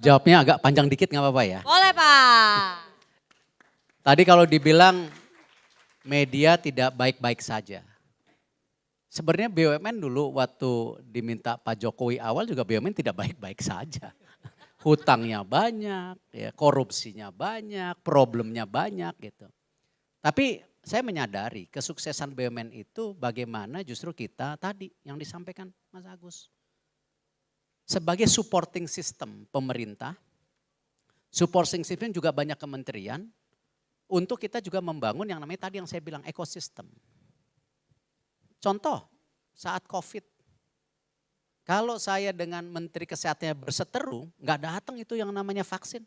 Jawabnya agak panjang dikit nggak apa-apa ya? Boleh Pak. Tadi kalau dibilang media tidak baik-baik saja. Sebenarnya BUMN dulu waktu diminta Pak Jokowi awal juga BUMN tidak baik-baik saja. Hutangnya banyak, ya, korupsinya banyak, problemnya banyak gitu. Tapi saya menyadari kesuksesan BUMN itu bagaimana justru kita tadi yang disampaikan Mas Agus. Sebagai supporting system pemerintah, supporting system juga banyak kementerian, untuk kita juga membangun yang namanya tadi yang saya bilang ekosistem. Contoh saat COVID, kalau saya dengan Menteri Kesehatannya berseteru, nggak datang itu yang namanya vaksin.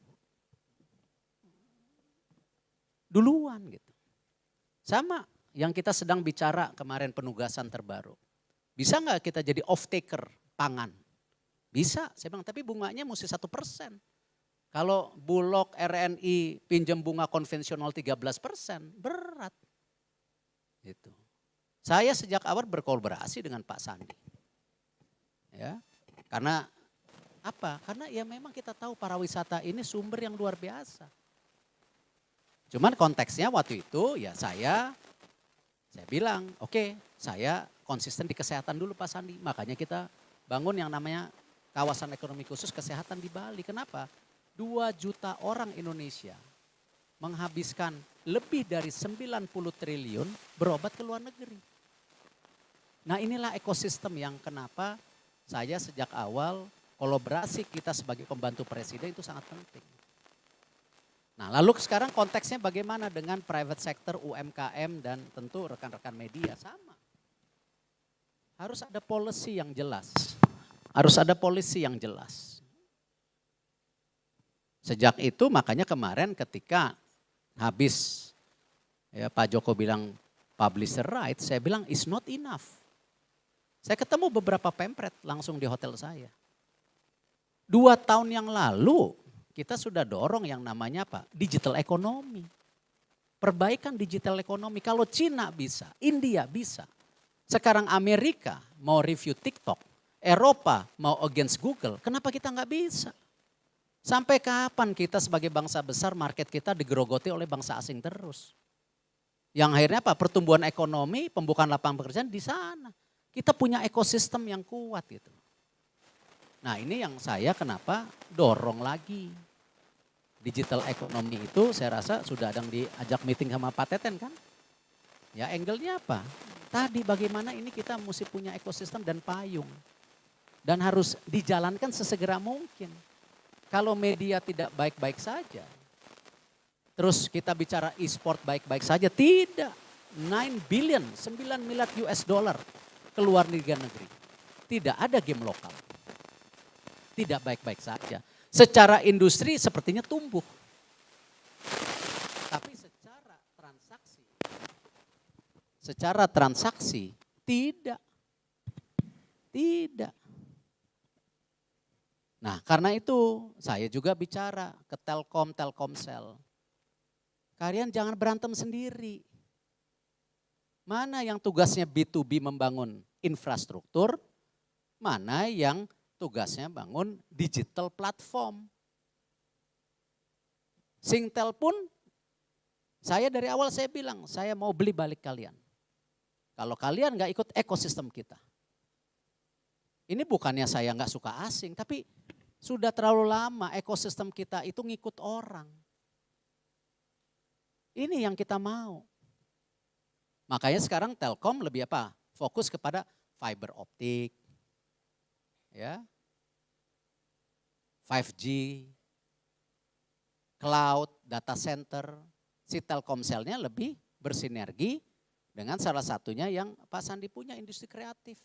Duluan gitu. Sama yang kita sedang bicara kemarin penugasan terbaru. Bisa nggak kita jadi off taker pangan? Bisa, saya bilang tapi bunganya mesti 1%. Kalau Bulog, RNI pinjam bunga konvensional 13%, berat. Gitu. Saya sejak awal berkolaborasi dengan Pak Sandi. Ya, karena apa? Karena ya memang kita tahu pariwisata ini sumber yang luar biasa. Cuman konteksnya waktu itu ya saya bilang, oke, saya konsisten di kesehatan dulu Pak Sandi. Makanya kita bangun yang namanya kawasan ekonomi khusus kesehatan di Bali. Kenapa? 2 juta orang Indonesia menghabiskan lebih dari 90 triliun berobat ke luar negeri. Nah inilah ekosistem yang kenapa saya sejak awal kolaborasi kita sebagai pembantu presiden itu sangat penting. Nah lalu sekarang konteksnya bagaimana dengan private sector, UMKM dan tentu rekan-rekan media sama. Harus ada policy yang jelas. Harus ada policy yang jelas. Sejak itu makanya kemarin ketika habis ya Pak Joko bilang publisher right, saya bilang it's not enough. Saya ketemu beberapa pempret langsung di hotel saya. 2 tahun yang lalu kita sudah dorong yang namanya apa? Digital economy. Perbaikan digital economy. Kalau Cina bisa, India bisa. Sekarang Amerika mau review TikTok, Eropa mau against Google, kenapa kita nggak bisa? Sampai kapan kita sebagai bangsa besar market kita digerogoti oleh bangsa asing terus? Yang akhirnya apa? Pertumbuhan ekonomi, pembukaan lapangan pekerjaan di sana. Kita punya ekosistem yang kuat gitu. Nah ini yang saya kenapa dorong lagi. Digital ekonomi itu saya rasa sudah ada yang diajak meeting sama Pak Teten kan. Ya angle-nya apa? Tadi bagaimana ini kita mesti punya ekosistem dan payung. Dan harus dijalankan sesegera mungkin. Kalau media tidak baik-baik saja. Terus kita bicara e-sport baik-baik saja. Tidak. 9 billion, 9 miliar US dollar keluar negeri. Tidak ada game lokal. Tidak baik-baik saja. Secara industri sepertinya tumbuh. Tapi secara transaksi tidak. Tidak. Nah karena itu saya juga bicara ke Telkomsel. Kalian jangan berantem sendiri. Mana yang tugasnya B2B membangun infrastruktur, mana yang tugasnya bangun digital platform. Singtel pun saya dari awal saya bilang saya mau beli balik kalian. Kalau kalian nggak ikut ekosistem kita. Ini bukannya saya nggak suka asing, tapi sudah terlalu lama ekosistem kita itu ngikut orang. Ini yang kita mau. Makanya sekarang Telkom lebih apa? Fokus kepada fiber optik, ya, 5G, cloud, data center. Si Telkomselnya lebih bersinergi dengan salah satunya yang Pak Sandi punya industri kreatif.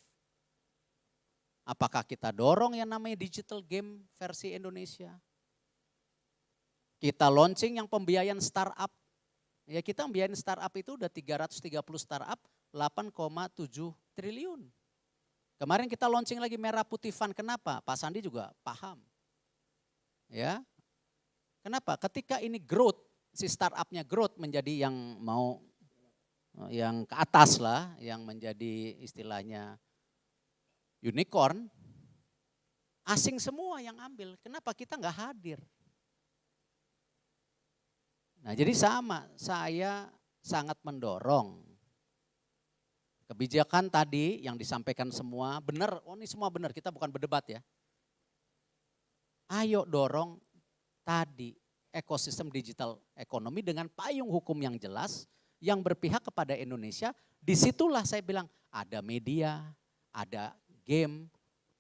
Apakah kita dorong yang namanya digital game versi Indonesia? Kita launching yang pembiayaan startup. Ya kita membiayain startup itu udah 330 startup 8,7 triliun. Kemarin kita launching lagi Merah Putih Fund. Kenapa? Pak Sandi juga paham. Ya. Kenapa? Ketika ini growth, si startupnya growth menjadi yang mau yang ke atas lah, yang menjadi istilahnya unicorn, asing semua yang ambil. Kenapa kita nggak hadir? Nah jadi sama, saya sangat mendorong kebijakan tadi yang disampaikan semua benar, oh ini semua benar, kita bukan berdebat ya. Ayo dorong tadi ekosistem digital ekonomi dengan payung hukum yang jelas, yang berpihak kepada Indonesia. Disitulah saya bilang ada media, ada game,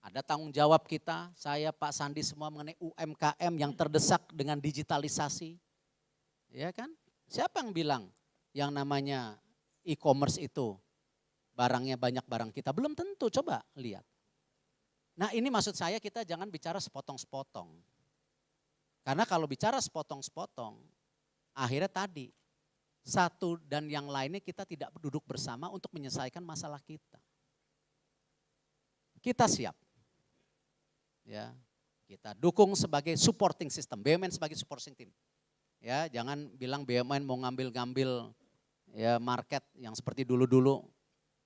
ada tanggung jawab kita, saya Pak Sandi semua mengenai UMKM yang terdesak dengan digitalisasi. Ya kan? Siapa yang bilang yang namanya e-commerce itu barangnya banyak barang kita? Belum tentu, coba lihat. Nah ini maksud saya kita jangan bicara sepotong-sepotong. Karena kalau bicara sepotong-sepotong, akhirnya tadi satu dan yang lainnya kita tidak duduk bersama untuk menyelesaikan masalah kita. Kita siap. Ya, kita dukung sebagai supporting system, BUMN sebagai supporting team. Ya, jangan bilang BUMN mau ngambil-ngambil ya market yang seperti dulu-dulu.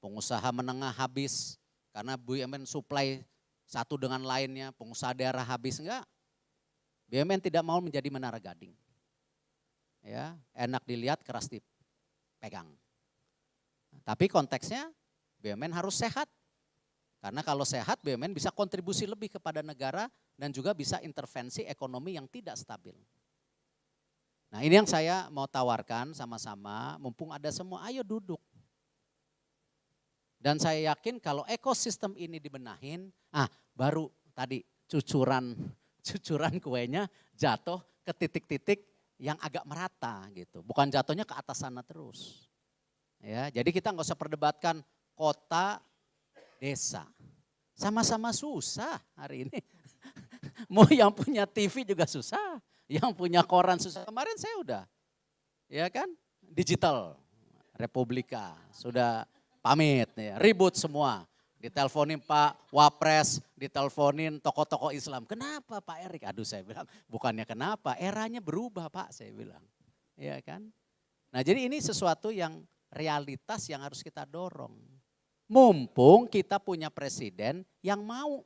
Pengusaha menengah habis karena BUMN supply satu dengan lainnya, pengusaha daerah habis enggak. BUMN tidak mau menjadi Menara Gading. Ya, enak dilihat, keras dipegang. Tapi konteksnya BUMN harus sehat. Karena kalau sehat BUMN bisa kontribusi lebih kepada negara dan juga bisa intervensi ekonomi yang tidak stabil. Nah ini yang saya mau tawarkan sama-sama, mumpung ada semua, ayo duduk. Dan saya yakin kalau ekosistem ini dibenahin, baru tadi cucuran kuenya jatuh ke titik-titik yang agak merata gitu. Bukan jatuhnya ke atas sana terus. Ya, jadi kita nggak usah perdebatkan kota, desa. Sama-sama susah hari ini. Mau yang punya TV juga susah. Yang punya koran susah. Kemarin saya udah, ya kan, digital, Republika, sudah pamit, ya, ribut semua. Diteleponin Pak Wapres, diteleponin tokoh-tokoh Islam. Kenapa Pak Erik? Aduh saya bilang, bukannya kenapa, eranya berubah Pak, saya bilang. Ya kan? Nah jadi ini sesuatu yang realitas yang harus kita dorong. Mumpung kita punya presiden yang mau.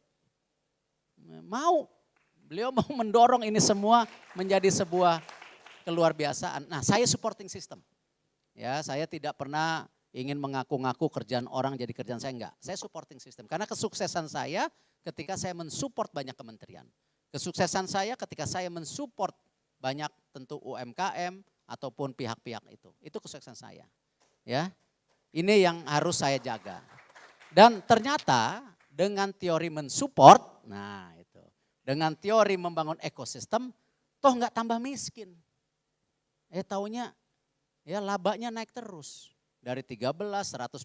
Beliau mau mendorong ini semua menjadi sebuah keluar biasaan. Nah saya supporting system. Ya saya tidak pernah ingin mengaku-ngaku kerjaan orang jadi kerjaan saya, enggak. Saya supporting system. Karena kesuksesan saya ketika saya mensupport banyak kementerian. Kesuksesan saya ketika saya mensupport banyak tentu UMKM ataupun pihak-pihak itu. Itu kesuksesan saya. Ya, ini yang harus saya jaga. Dan ternyata dengan teori mensupport, nah itu. Dengan teori membangun ekosistem, toh enggak tambah miskin. Taunya ya labanya naik terus. Dari 13, 124,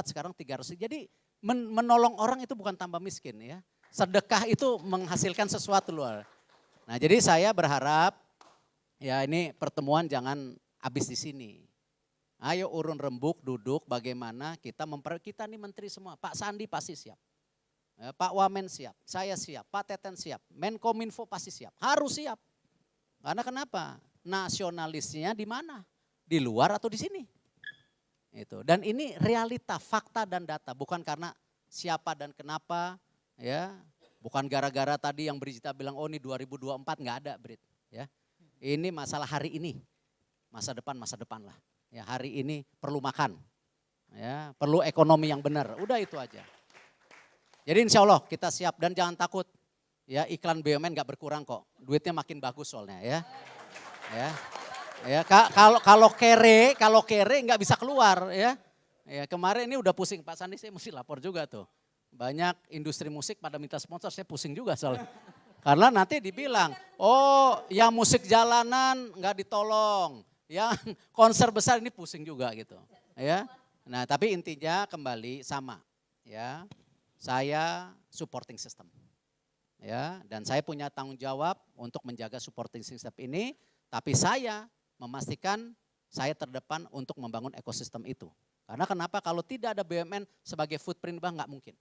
sekarang 300. Jadi menolong orang itu bukan tambah miskin ya. Sedekah itu menghasilkan sesuatu luar. Nah jadi saya berharap ya ini pertemuan jangan habis di sini. Ayo urun rembuk, duduk bagaimana kita kita nih menteri semua. Pak Sandi pasti siap. Pak Wamen siap, saya siap, Pak Teten siap, Menkominfo pasti siap. Harus siap. Karena kenapa? Nasionalisnya di mana? Di luar atau di sini? Itu. Dan ini realita, fakta dan data, bukan karena siapa dan kenapa, ya, bukan gara-gara tadi yang Brigita bilang oh ini 2024 nggak ada Brit, ya. Ini masalah hari ini, masa depan lah, ya hari ini perlu makan, ya perlu ekonomi yang benar, udah itu aja. Jadi insya Allah kita siap dan jangan takut, ya iklan BUMN nggak berkurang kok, duitnya makin bagus soalnya, ya. Ya kalau kere nggak bisa keluar ya. Ya kemarin ini udah pusing Pak Sandi, saya mesti lapor juga tuh. Banyak industri musik pada minta sponsor, saya pusing juga soalnya. Karena nanti dibilang, oh yang musik jalanan nggak ditolong, yang konser besar ini pusing juga gitu. Ya, nah tapi intinya kembali sama, ya saya supporting system, ya dan saya punya tanggung jawab untuk menjaga supporting system ini, tapi saya memastikan saya terdepan untuk membangun ekosistem itu. Karena kenapa? Kalau tidak ada BUMN sebagai footprint bank nggak mungkin.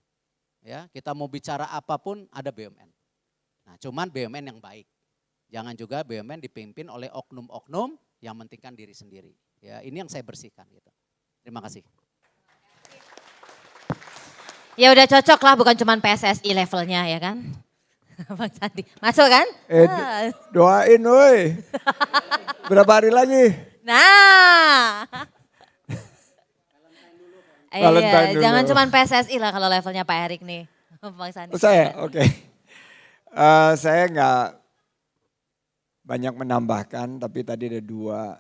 Ya, kita mau bicara apapun ada BUMN. Nah, cuman BUMN yang baik. Jangan juga BUMN dipimpin oleh oknum-oknum yang mementingkan diri sendiri. Ya, ini yang saya bersihkan gitu. Terima kasih. Ya udah cocok lah, bukan cuman PSSI levelnya ya kan. Bang Sandi, masuk kan? Doain woi. Berapa hari lagi? Nah. Valentine Iya, jangan dulu. cuman PSSI lah kalau levelnya Pak Erik nih. Bang Sandi. Saya, oke. Saya nggak banyak menambahkan, tapi tadi ada dua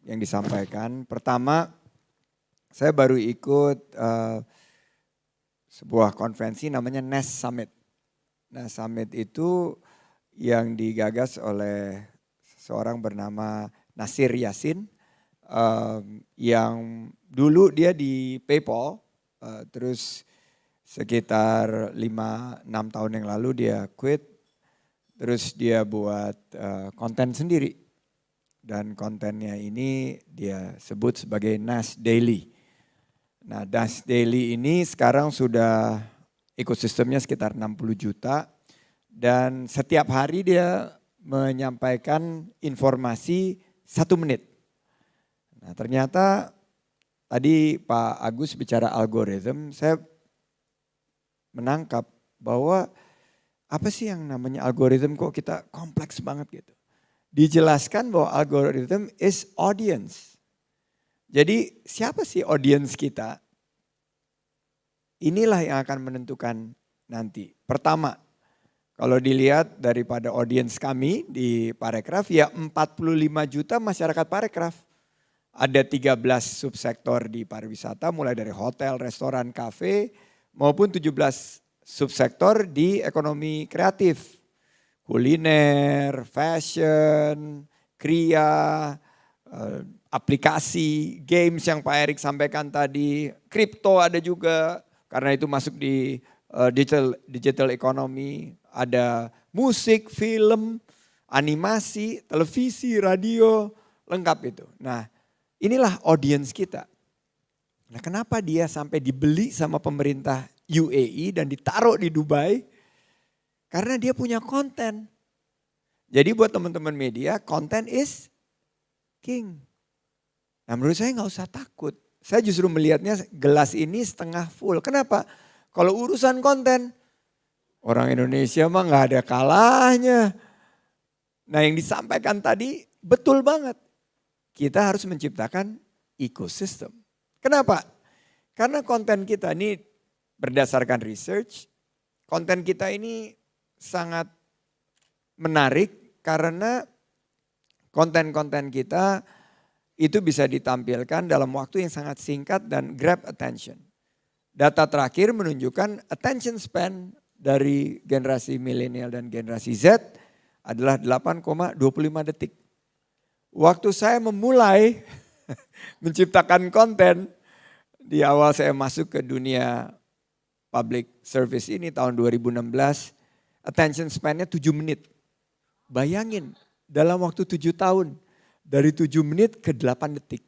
yang disampaikan. Pertama, saya baru ikut sebuah konferensi namanya NES Summit. Nah Summit itu yang digagas oleh seorang bernama Nasir Yasin yang dulu dia di PayPal, terus sekitar 5-6 tahun yang lalu dia quit, terus dia buat konten sendiri. Dan kontennya ini dia sebut sebagai Nas Daily. Nah Nas Daily ini sekarang sudah ekosistemnya sekitar 60 juta dan setiap hari dia menyampaikan informasi 1 menit. Nah ternyata tadi Pak Agus bicara algoritma, saya menangkap bahwa apa sih yang namanya algoritma kok kita kompleks banget gitu. Dijelaskan bahwa algoritma is audience. Jadi siapa sih audience kita? Inilah yang akan menentukan nanti. Pertama, kalau dilihat daripada audiens kami di Parekraf, ya 45 juta masyarakat Parekraf. Ada 13 subsektor di pariwisata, mulai dari hotel, restoran, kafe, maupun 17 subsektor di ekonomi kreatif. Kuliner, fashion, kriya, aplikasi, games yang Pak Erik sampaikan tadi, kripto ada juga. Karena itu masuk di digital economy, ada musik, film, animasi, televisi, radio, lengkap itu. Nah, inilah audiens kita. Nah, kenapa dia sampai dibeli sama pemerintah UAE dan ditaruh di Dubai? Karena dia punya konten. Jadi buat teman-teman media, konten is king. Nah, menurut saya nggak usah takut. Saya justru melihatnya gelas ini setengah full. Kenapa? Kalau urusan konten, orang Indonesia mah nggak ada kalahnya. Nah, yang disampaikan tadi betul banget. Kita harus menciptakan ekosistem. Kenapa? Karena konten kita ini berdasarkan research, konten kita ini sangat menarik karena konten-konten kita itu bisa ditampilkan dalam waktu yang sangat singkat dan grab attention. Data terakhir menunjukkan attention span dari generasi milenial dan generasi Z adalah 8,25 detik. Waktu saya memulai menciptakan konten, di awal saya masuk ke dunia public service ini tahun 2016, attention span-nya 7 menit. Bayangin, dalam waktu 7 tahun, dari 7 menit ke 8 detik.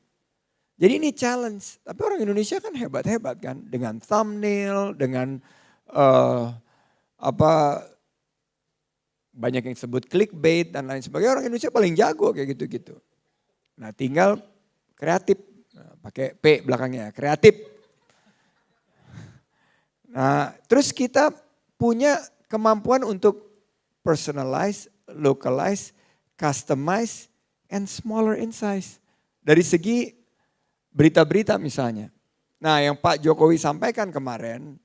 Jadi ini challenge, tapi orang Indonesia kan hebat-hebat kan, dengan thumbnail, dengan banyak yang sebut clickbait dan lain sebagainya. Orang Indonesia paling jago kayak gitu-gitu. Nah, tinggal kreatif, pakai P belakangnya, kreatif. Nah, terus kita punya kemampuan untuk personalize, localize, customize, and smaller in size. Dari segi berita-berita misalnya. Nah, yang Pak Jokowi sampaikan kemarin,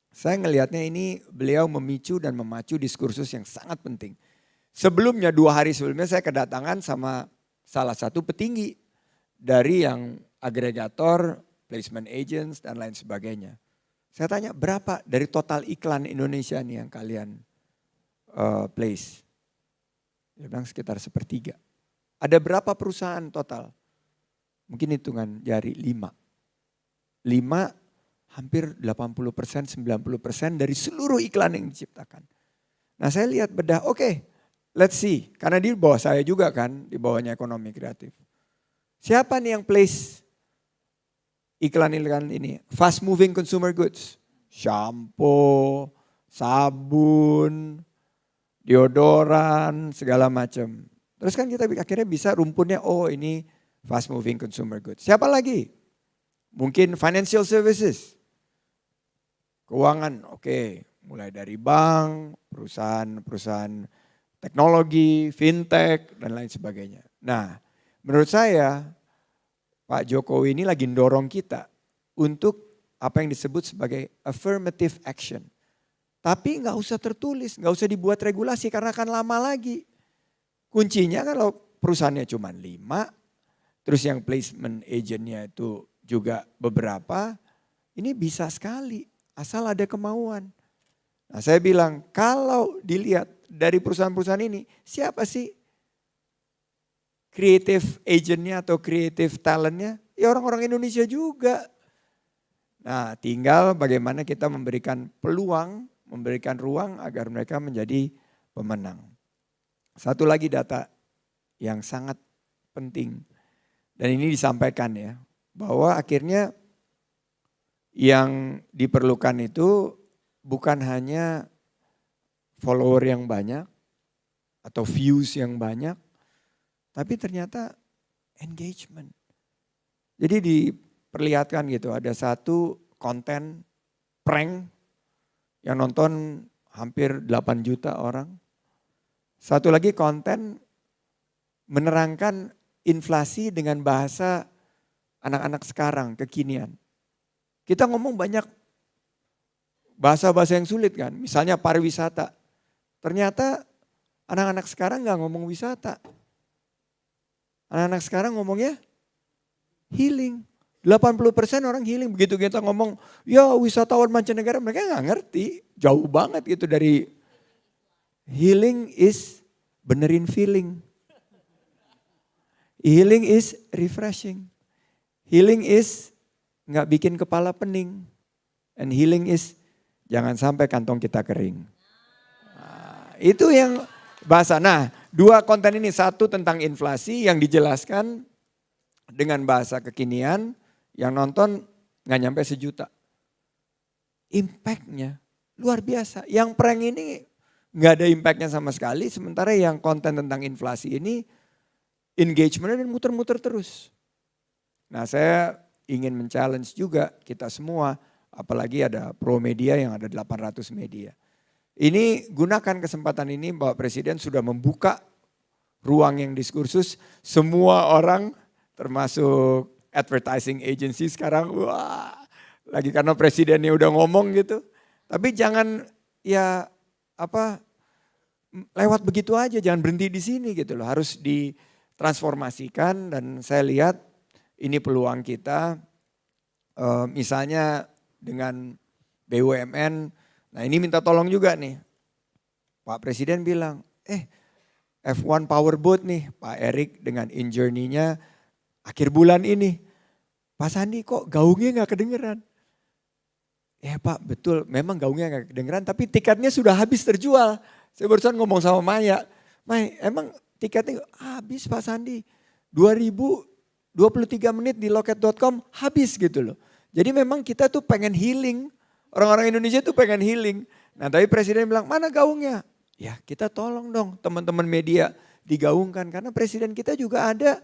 saya ngelihatnya ini beliau memicu dan memacu diskursus yang sangat penting. Sebelumnya, 2 hari sebelumnya saya kedatangan sama salah satu petinggi dari yang agregator, placement agents, dan lain sebagainya. Saya tanya, berapa dari total iklan Indonesia nih yang kalian place? Dia bilang sekitar 1/3. Ada berapa perusahaan total? Mungkin hitungan jari 5. 5 hampir 80%, 90% dari seluruh iklan yang diciptakan. Nah, saya lihat bedah, oke, let's see. Karena di bawah saya juga kan, di bawahnya ekonomi kreatif. Siapa nih yang place iklan-iklan ini? Fast moving consumer goods. Shampoo, sabun, deodoran, segala macam. Terus kan kita akhirnya bisa rumpunnya, oh ini fast moving consumer goods. Siapa lagi? Mungkin financial services. Keuangan, oke. Mulai dari bank, perusahaan teknologi, fintech, dan lain sebagainya. Nah, menurut saya Pak Jokowi ini lagi mendorong kita untuk apa yang disebut sebagai affirmative action. Tapi nggak usah tertulis, nggak usah dibuat regulasi karena akan lama lagi. Kuncinya kalau perusahaannya cuma 5, terus yang placement agentnya itu juga beberapa, ini bisa sekali asal ada kemauan. Nah, saya bilang kalau dilihat dari perusahaan-perusahaan ini, siapa sih creative agentnya atau creative talentnya? Ya orang-orang Indonesia juga. Nah, tinggal bagaimana kita memberikan peluang, memberikan ruang agar mereka menjadi pemenang. Satu lagi data yang sangat penting, dan ini disampaikan ya, bahwa akhirnya yang diperlukan itu bukan hanya follower yang banyak atau views yang banyak, tapi ternyata engagement. Jadi diperlihatkan gitu, ada satu konten prank yang nonton hampir 8 juta orang. Satu lagi konten menerangkan inflasi dengan bahasa anak-anak sekarang, kekinian. Kita ngomong banyak bahasa-bahasa yang sulit kan, misalnya pariwisata. Ternyata anak-anak sekarang nggak ngomong wisata. Anak-anak sekarang ngomongnya healing. 80% orang healing. Begitu kita ngomong, ya wisatawan mancanegara, mereka nggak ngerti. Jauh banget gitu dari healing is benerin feeling. Healing is refreshing. Healing is nggak bikin kepala pening. And healing is jangan sampai kantong kita kering. Nah, itu yang bahasa. Nah, Dua konten ini, satu tentang inflasi yang dijelaskan dengan bahasa kekinian, yang nonton nggak nyampe 1 juta. Impactnya luar biasa. Yang prank ini nggak ada impactnya sama sekali, sementara yang konten tentang inflasi ini engagementnya dan muter-muter terus. Nah, saya ingin men-challenge juga kita semua, apalagi ada Pro Media yang ada 800 media. Ini gunakan kesempatan ini, Bapak Presiden sudah membuka ruang yang diskursus, semua orang termasuk advertising agency sekarang, wah, lagi karena presidennya udah ngomong gitu. Tapi jangan ya lewat begitu aja, jangan berhenti di sini gitu loh. Harus ditransformasikan dan saya lihat ini peluang kita. Misalnya dengan BUMN, nah ini minta tolong juga nih. Pak Presiden bilang, F1 Powerboat nih Pak Erik dengan in-journey-nya akhir bulan ini. Pak Sandi kok gaungnya gak kedengeran? Ya Pak, betul, memang gaungnya gak kedengeran, tapi tiketnya sudah habis terjual. Saya barusan ngomong sama Maya, May, emang tiketnya habis Pak Sandi. 2023 menit di loket.com habis gitu loh. Jadi memang kita tuh pengen healing, orang-orang Indonesia tuh pengen healing. Nah tapi Presiden bilang, mana gaungnya? Ya kita tolong dong teman-teman media digaungkan, karena Presiden kita juga ada,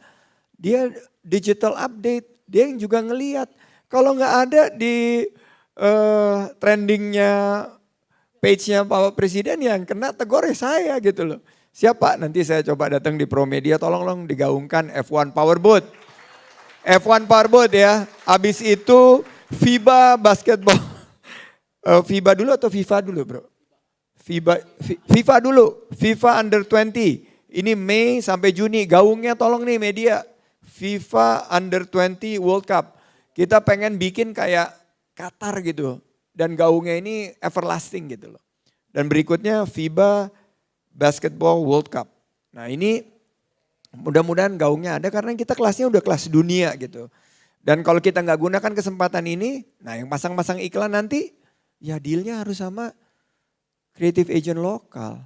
dia digital update, dia yang juga ngelihat. Kalau nggak ada di trendingnya page-nya Pak Presiden, yang kena tegur saya gitu loh. Siapa? Nanti saya coba datang di Pro Media, tolong digaungkan F1 Powerboat. F1 Powerboat ya, habis itu FIBA basketball. FIBA dulu atau FIFA dulu bro? FIFA dulu, FIFA Under 20. Ini Mei sampai Juni, gaungnya tolong nih media. FIFA Under 20 World Cup. Kita pengen bikin kayak Qatar gitu. Dan gaungnya ini everlasting gitu loh. Dan berikutnya FIBA Basketball World Cup. Nah ini mudah-mudahan gaungnya ada karena kita kelasnya udah kelas dunia gitu. Dan kalau kita nggak gunakan kesempatan ini, nah yang pasang-pasang iklan nanti, ya dealnya harus sama creative agent lokal.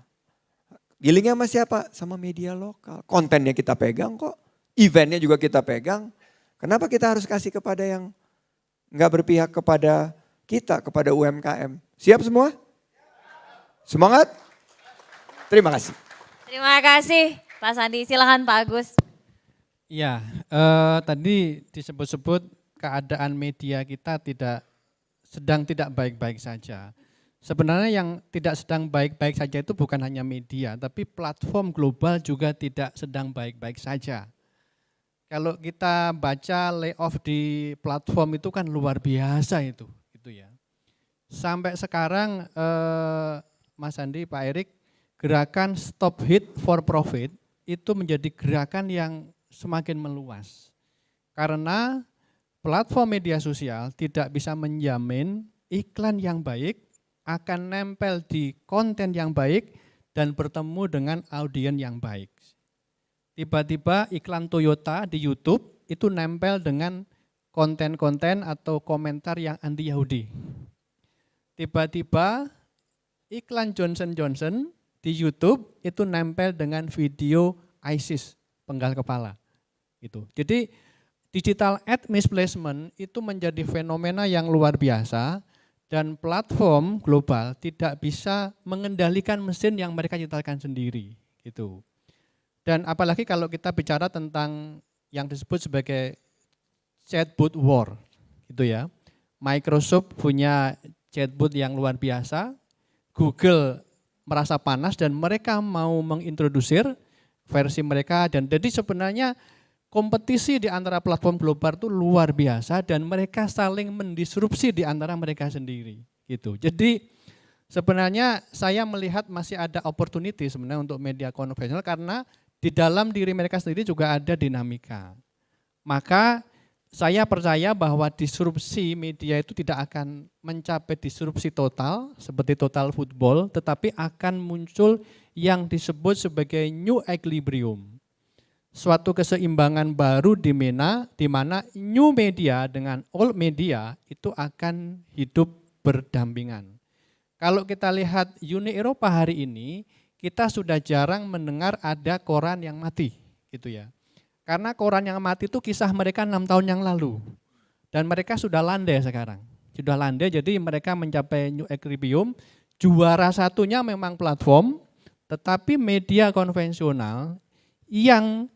Dealingnya sama siapa? Sama media lokal. Kontennya kita pegang kok, eventnya juga kita pegang. Kenapa kita harus kasih kepada yang nggak berpihak kepada kita, kepada UMKM? Siap semua? Semangat? Terima kasih. Terima kasih Pak Sandi, silahkan Pak Agus. Ya, tadi disebut-sebut keadaan media kita sedang tidak baik-baik saja. Sebenarnya yang tidak sedang baik-baik saja itu bukan hanya media, tapi platform global juga tidak sedang baik-baik saja. Kalau kita baca layoff di platform itu kan luar biasa itu ya. Sampai sekarang Mas Andi, Pak Erik, gerakan Stop Hate for Profit itu menjadi gerakan yang semakin meluas. Karena platform media sosial tidak bisa menjamin iklan yang baik akan nempel di konten yang baik dan bertemu dengan audiens yang baik. Tiba-tiba iklan Toyota di YouTube itu nempel dengan konten-konten atau komentar yang anti Yahudi. Tiba-tiba iklan Johnson & Johnson di YouTube itu nempel dengan video ISIS, penggal kepala. Gitu. Jadi digital ad misplacement itu menjadi fenomena yang luar biasa dan platform global tidak bisa mengendalikan mesin yang mereka ciptakan sendiri. Gitu. Dan apalagi kalau kita bicara tentang yang disebut sebagai chatbot war, gitu ya. Microsoft punya chatbot yang luar biasa, Google merasa panas dan mereka mau mengintrodusir versi mereka, dan jadi sebenarnya kompetisi di antara platform global itu luar biasa dan mereka saling mendisrupsi di antara mereka sendiri, gitu. Jadi sebenarnya saya melihat masih ada opportunity sebenarnya untuk media konvensional karena di dalam diri mereka sendiri juga ada dinamika. Maka saya percaya bahwa disrupsi media itu tidak akan mencapai disrupsi total seperti total football, tetapi akan muncul yang disebut sebagai new equilibrium. Suatu keseimbangan baru di mana new media dengan old media itu akan hidup berdampingan. Kalau kita lihat Uni Eropa hari ini, kita sudah jarang mendengar ada koran yang mati gitu ya. Karena koran yang mati itu kisah mereka 6 tahun yang lalu. Dan mereka sudah landai sekarang. Sudah landai, jadi mereka mencapai new equilibrium. Juara satunya memang platform, tetapi media konvensional yang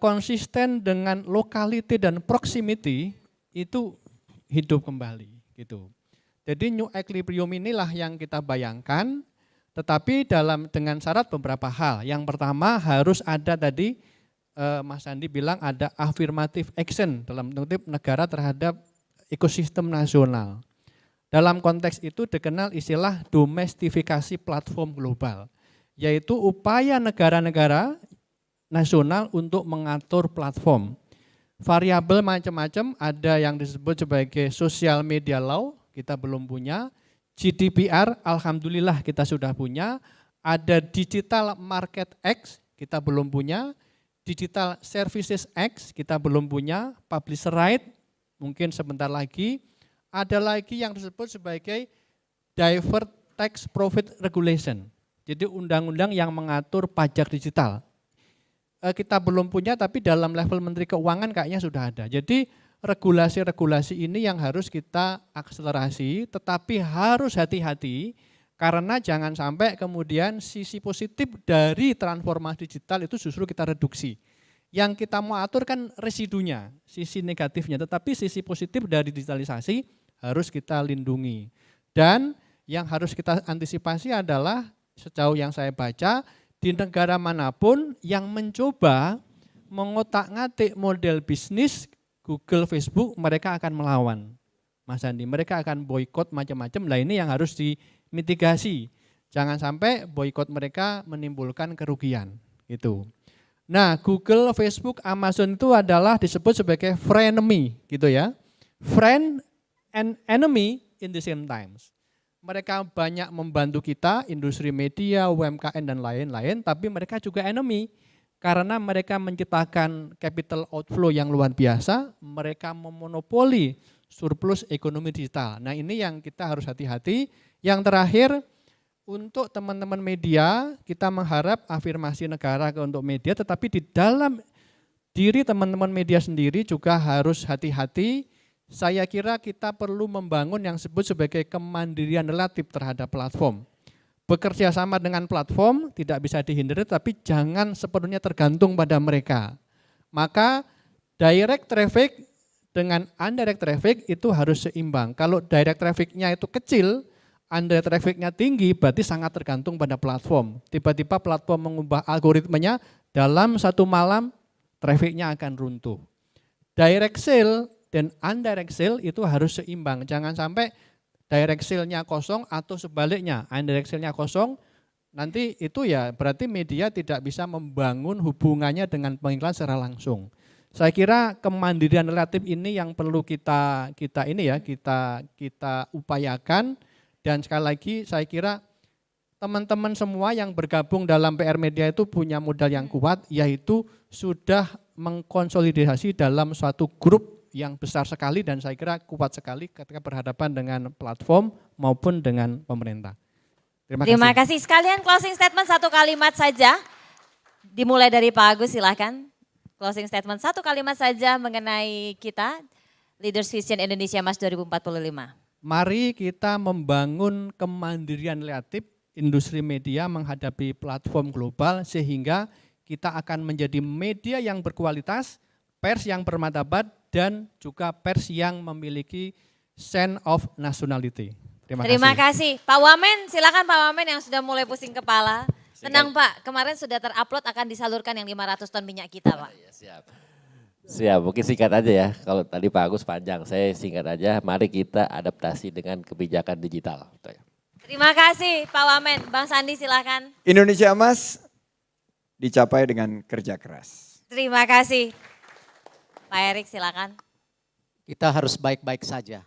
konsisten dengan lokality dan proximity itu hidup kembali gitu. Jadi new equilibrium inilah yang kita bayangkan, tetapi dengan syarat beberapa hal. Yang pertama harus ada tadi Mas Andi bilang ada affirmative action dalam kutip negara terhadap ekosistem nasional. Dalam konteks itu dikenal istilah domestifikasi platform global, yaitu upaya negara-negara nasional untuk mengatur platform. Variabel macam-macam, ada yang disebut sebagai social media law, kita belum punya. GDPR, alhamdulillah kita sudah punya. Ada Digital Market Act, kita belum punya. Digital Services Act, kita belum punya. Publisher Right, mungkin sebentar lagi. Ada lagi yang disebut sebagai Divert Tax Profit Regulation. Jadi undang-undang yang mengatur pajak digital. Kita belum punya, tapi dalam level Menteri Keuangan kayaknya sudah ada. Jadi regulasi-regulasi ini yang harus kita akselerasi, tetapi harus hati-hati karena jangan sampai kemudian sisi positif dari transformasi digital itu justru kita reduksi. Yang kita mau atur kan residunya, sisi negatifnya, tetapi sisi positif dari digitalisasi harus kita lindungi. Dan yang harus kita antisipasi adalah sejauh yang saya baca, di negara manapun yang mencoba mengotak-ngatik model bisnis Google, Facebook, mereka akan melawan. Mas Andi, mereka akan boykot macam-macam. Nah ini yang harus dimitigasi. Jangan sampai boykot mereka menimbulkan kerugian. Gitu. Nah Google, Facebook, Amazon itu adalah disebut sebagai frenemy gitu ya. Friend and enemy in the same times. Mereka banyak membantu kita, industri media, UMKM dan lain-lain, tapi mereka juga enemy. Karena mereka menciptakan capital outflow yang luar biasa, mereka memonopoli surplus ekonomi digital. Nah ini yang kita harus hati-hati. Yang terakhir, untuk teman-teman media, kita mengharap afirmasi negara untuk media, tetapi di dalam diri teman-teman media sendiri juga harus hati-hati. Saya kira kita perlu membangun yang disebut sebagai kemandirian relatif terhadap platform. Bekerja sama dengan platform tidak bisa dihindari, tapi jangan sepenuhnya tergantung pada mereka. Maka direct traffic dengan indirect traffic itu harus seimbang. Kalau direct trafficnya itu kecil, indirect trafficnya tinggi, berarti sangat tergantung pada platform. Tiba-tiba platform mengubah algoritmanya, dalam satu malam trafficnya akan runtuh. Direct sale dan indirect sale itu harus seimbang. Jangan sampai direct sale-nya kosong atau sebaliknya, indirect sale-nya kosong, nanti itu ya berarti media tidak bisa membangun hubungannya dengan pengiklan secara langsung. Saya kira kemandirian relatif ini yang perlu kita upayakan, dan sekali lagi saya kira teman-teman semua yang bergabung dalam PR Media itu punya modal yang kuat, yaitu sudah mengkonsolidasi dalam suatu grup yang besar sekali dan saya kira kuat sekali ketika berhadapan dengan platform maupun dengan pemerintah. Terima kasih. Sekalian closing statement satu kalimat saja. Dimulai dari Pak Agus, silahkan. Closing statement satu kalimat saja mengenai kita, Leaders Vision Indonesia Mas 2045. Mari kita membangun kemandirian relatif industri media menghadapi platform global sehingga kita akan menjadi media yang berkualitas, pers yang bermartabat, dan juga pers yang memiliki sense of nationality. Terima kasih. Pak Wamen, silakan Pak Wamen yang sudah mulai pusing kepala. Tenang Pak, kemarin sudah terupload akan disalurkan yang 500 ton minyak kita Pak. Siap, mungkin singkat aja ya. Kalau tadi Pak Agus panjang, saya singkat aja. Mari kita adaptasi dengan kebijakan digital. Terima kasih Pak Wamen. Bang Sandi silakan. Indonesia Emas dicapai dengan kerja keras. Terima kasih. Pak Erik silakan. Kita harus baik-baik saja.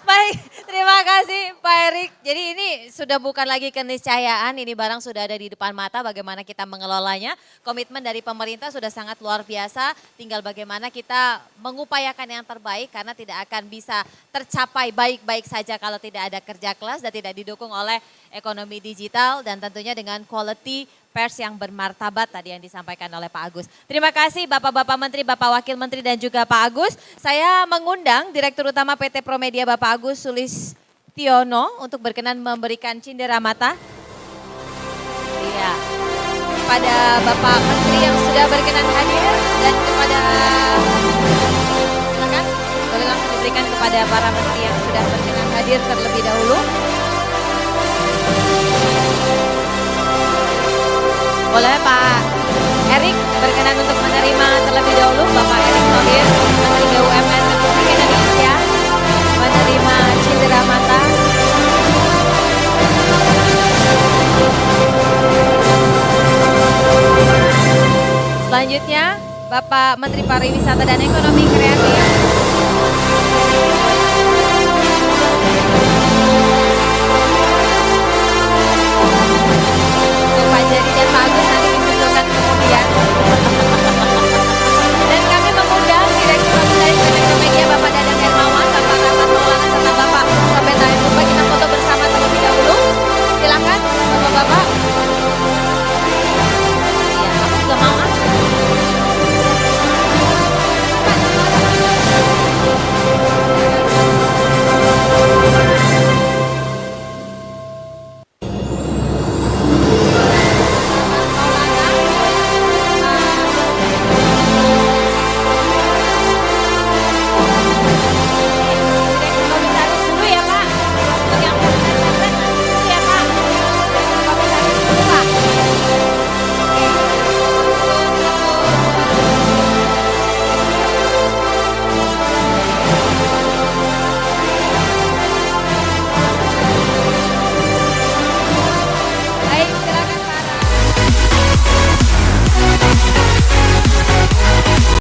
Baik, Terima kasih Pak Erik. Jadi ini sudah bukan lagi keniscayaan, ini barang sudah ada di depan mata bagaimana kita mengelolanya. Komitmen dari pemerintah sudah sangat luar biasa, tinggal bagaimana kita mengupayakan yang terbaik karena tidak akan bisa tercapai baik-baik saja kalau tidak ada kerja keras dan tidak didukung oleh ekonomi digital dan tentunya dengan quality pers yang bermartabat tadi yang disampaikan oleh Pak Agus. Terima kasih Bapak-Bapak Menteri, Bapak Wakil Menteri dan juga Pak Agus. Saya mengundang Direktur Utama PT Promedia Bapak Agus Sulistiono untuk berkenan memberikan cindera mata. Iya. Kepada Bapak Menteri yang sudah berkenan hadir dan kepada silakan boleh langsung diberikan kepada para menteri yang sudah berkenan hadir terlebih dahulu. Boleh Pak Erik berkenan untuk menerima terlebih dahulu Bapak Erick Thohir, Menteri BUMN Republik Indonesia, menerima cindera mata. Selanjutnya Bapak Menteri Pariwisata dan Ekonomi Kreatif,